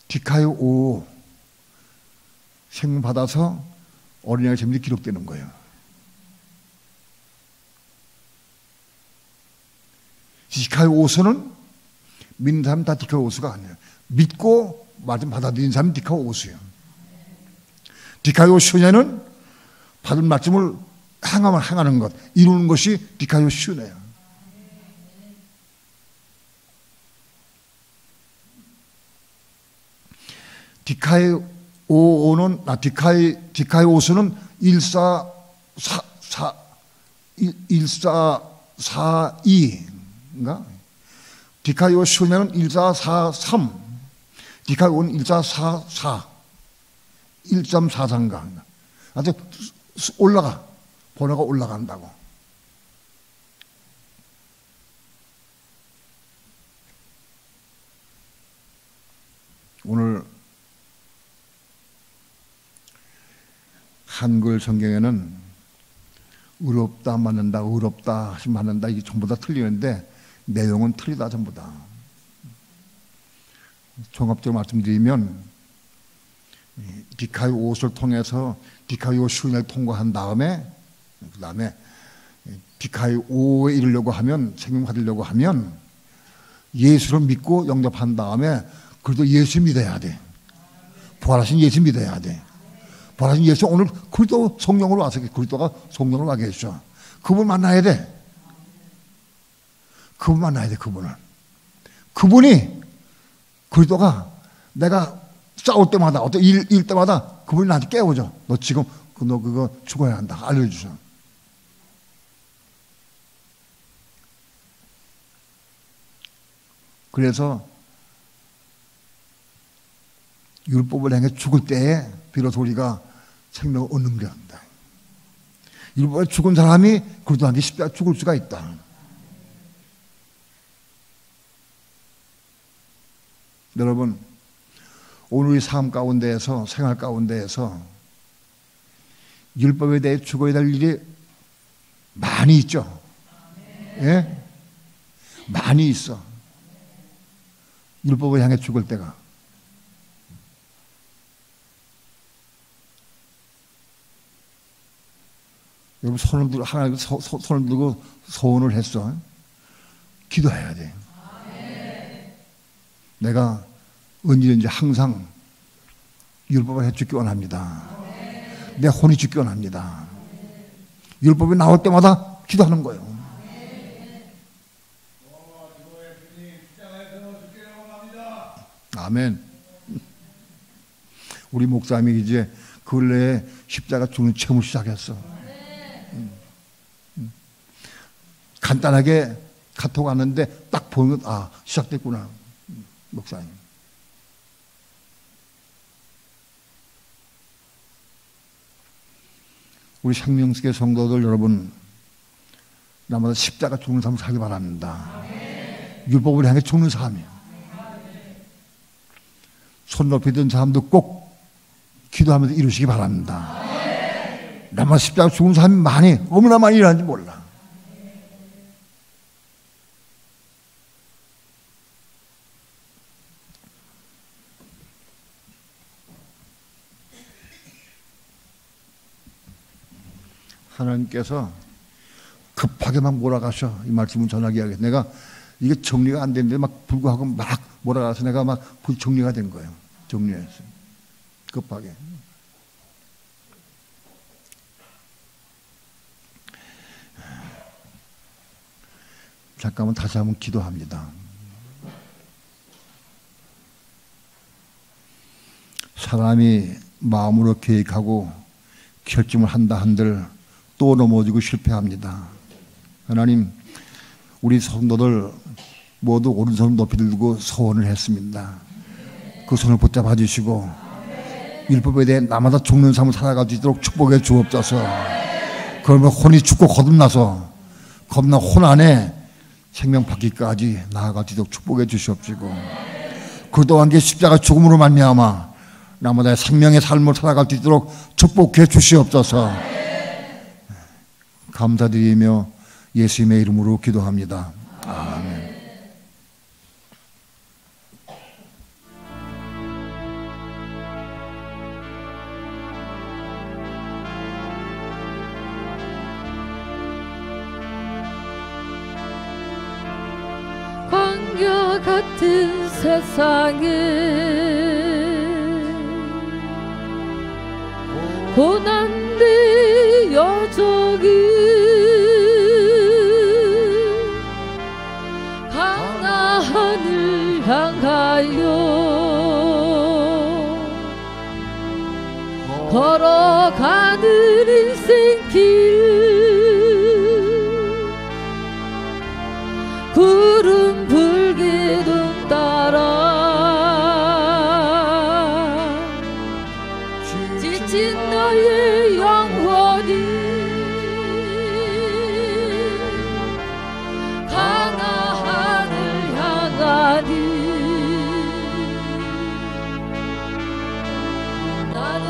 디카요 5 생명 받아서 어린아이 재물이 기록되는 거예요. 디카요 5수는 믿는 사람 다 디카요 5수가 아니에요. 믿고 말씀 받아들인 사람이 디카요 5수예요. 디카요 5수냐는 받은 말씀을 행하는 것, 이루는 것이 디카요 5수네요. 디카이 5수는 1442인가? 디카이 5수는 1443, 디카이 5는 1444, 1.43인가? 아주 올라가, 번호가 올라간다고. 오늘 한글 성경에는 의롭다 맞는다, 의롭다 맞는다, 이게 전부 다 틀리는데 내용은 틀리다 전부 다. 종합적으로 말씀드리면 디카요 5수를 통해서 디카요 5를 통과한 다음에 그 다음에 디카요 5에 이르려고 하면, 생명 받으려고 하면 예수를 믿고 영접한 다음에 그래도 예수 믿어야 돼. 부활하신 예수 믿어야 돼. 부활하신 예수, 오늘 그리스도 성령으로 와서, 그리스도가 성령으로 와게 했죠. 그분 만나야 돼. 그분 만나야 돼, 그분을. 그분이, 그리스도가 내가 싸울 때마다, 어떤 일 때마다 그분이 나한테 깨우죠. 너 지금, 너 그거 죽어야 한다. 알려주죠. 그래서 율법을 행해 죽을 때에 비로소 우리가 생명을 얻는 게 한다. 율법에 죽은 사람이 그리스도한테 십자가 죽을 수가 있다. 여러분, 오늘 우리 삶 가운데에서, 생활 가운데에서 율법에 대해 죽어야 될 일이 많이 있죠. 예? 많이 있어. 율법을 향해 죽을 때가. 여러분, 손을 들고, 하나님 손을 들고 소원을 했어. 기도해야 돼. 내가 언제든지 항상 율법을 해 죽기 원합니다. 내 혼이 죽기 원합니다. 율법이 나올 때마다 기도하는 거예요. 아멘. 우리 목사님이 이제 근래에 십자가 죽는 체험을 시작했어. 간단하게 카톡 왔는데 딱 보면 시작됐구나. 목사님. 우리 생명식의 성도들 여러분, 나마다 십자가 죽는 삶을 살기 바랍니다. 율법을 향해 죽는 삶이에요. 손 높이 든 사람도 꼭 기도하면서 이루시기 바랍니다. 나마다 십자가 죽는 사람이 많이, 얼마나 많이 일어나는지 몰라. 하나님께서 급하게 막 몰아가셔. 이 말씀은 전하기 하겠. 내가 이게 정리가 안 되는데 막 불구하고 막 몰아가서 내가 막 정리가 된 거예요. 정리했어요. 급하게. 잠깐만 다시 한번 기도합니다. 사람이 마음으로 계획하고 결심을 한다 한들 또 넘어지고 실패합니다. 하나님, 우리 성도들 모두 오른손 높이 들고 소원을 했습니다. 그 손을 붙잡아 주시고 율법에 대해 나마다 죽는 삶을 살아갈 수 있도록 축복해 주옵소서. 그러면 혼이 죽고 거듭나서 겁나 혼 안에 생명 받기까지 나아갈 수 있도록 축복해 주시옵시고, 그동안 게 십자가 죽음으로 말미암아 나마다 생명의 삶을 살아갈 수 있도록 축복해 주시옵소서. 감사드리며 예수님의 이름으로 기도합니다. 아멘.
광야 같은 세상에 고난의 여정이 강나하늘 향하여 걸어가는 인생길, 구름 불기둥 따라 지친 너의 영혼이 가나안을 향하니 나는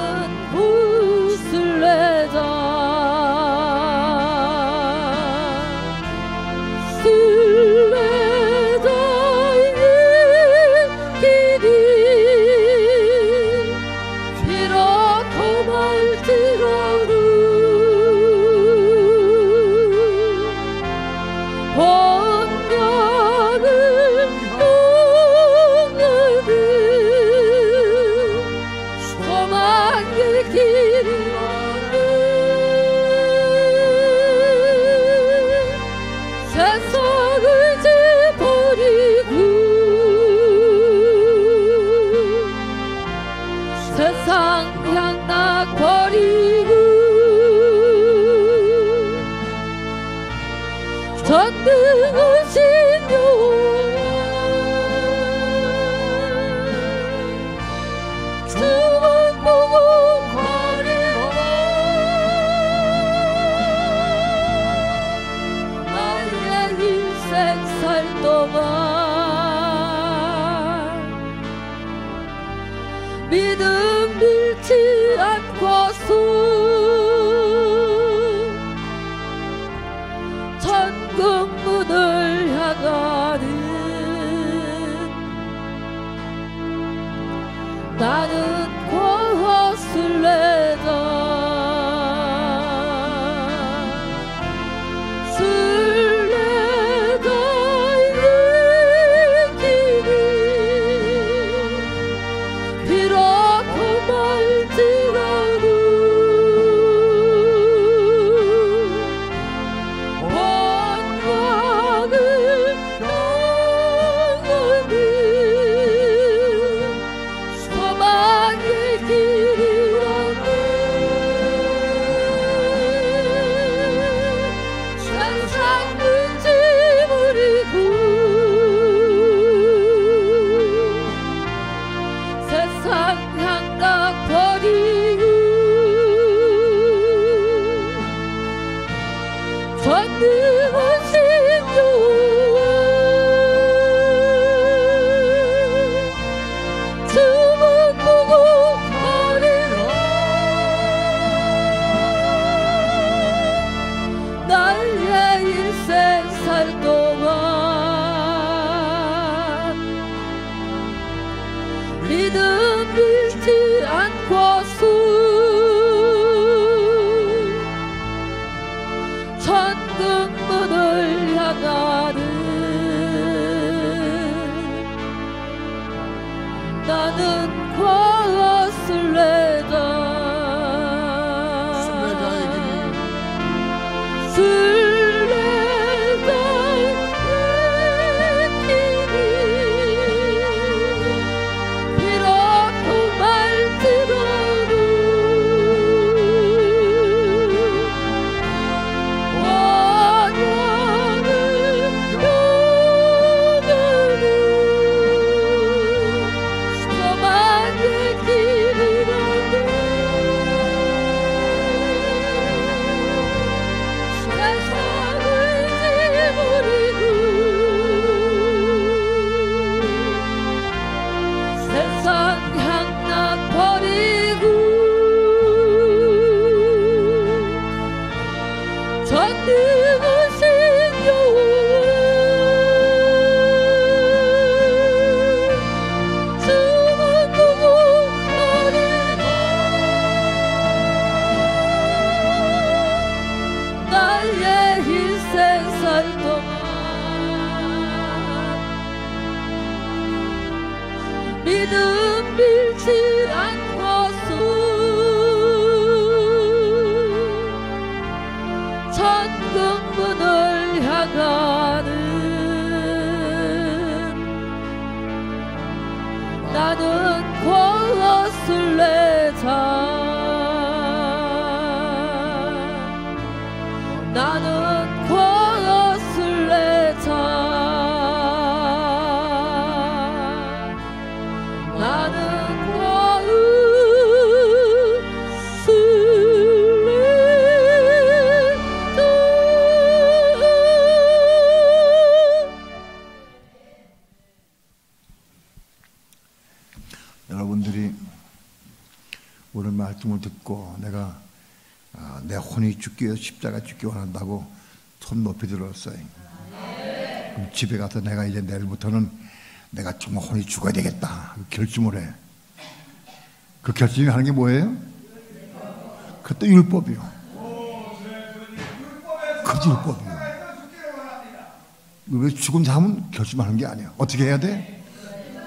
붓을 내자 전능하신 여호와 주만 보고 거리라. 나의 인생 살 동안 믿음 잃지 않고서 천국문을 향하는 나는 곳을 내다 술래가 이 길이 비로소 말지라도 믿음 잃지 않고서 천국 문을 뜨거우신 영혼을 주만 보고 나는 나의 일생살 동안 믿음 잃지 않고서 천국문을 향하는 나는 거슬레자 나는 거슬레자 나는
여러분들이 오늘 말씀을 듣고 내가 내 혼이 죽기 위해서 십자가 죽기 원한다고 손 높이 들었어요. 그럼 집에 가서 내가 이제 내일부터는 내가 정말 혼이 죽어야 되겠다 결심을 해. 그 결심이 하는 게 뭐예요? 그것도 율법이요. 그것도 율법이요. 왜 죽은 사람은 결심하는 게 아니야. 어떻게 해야 돼?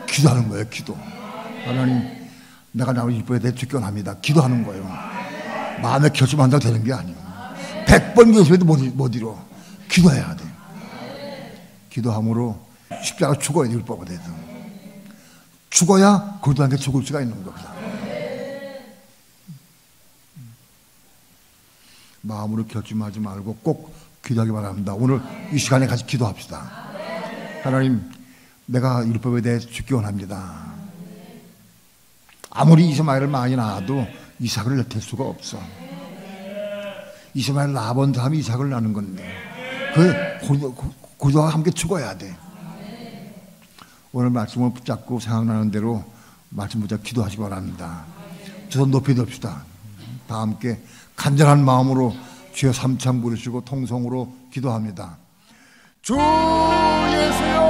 기도하는 거예요. 기도. 하나님, 내가 나를 율법에 대해 죽견합니다. 기도하는 거예요. 마음에 결심한다고 되는 게 아니에요. 100번 결심해도 못 이뤄. 기도해야 돼. 기도함으로 십자가 죽어야 돼. 율법에 대해서 죽어야 그들한테 죽을 수가 있는 겁니다. 마음으로 결심하지 말고 꼭 기도하기 바랍니다. 오늘 이 시간에 같이 기도합시다. 하나님, 내가 율법에 대해 죽기 원합니다. 아무리 이스마엘을 많이 낳아도 이삭을 낼 수가 없어. 이스마엘 낳아본 사람이 이삭을 낳는 건데 고도와 함께 죽어야 돼. 오늘 말씀을 붙잡고 생각나는 대로 말씀 붙잡고 기도하시기 바랍니다. 두 손 높이 듭시다. 다 함께 간절한 마음으로 주여 삼창 부르시고 통성으로 기도합니다. 주 예수여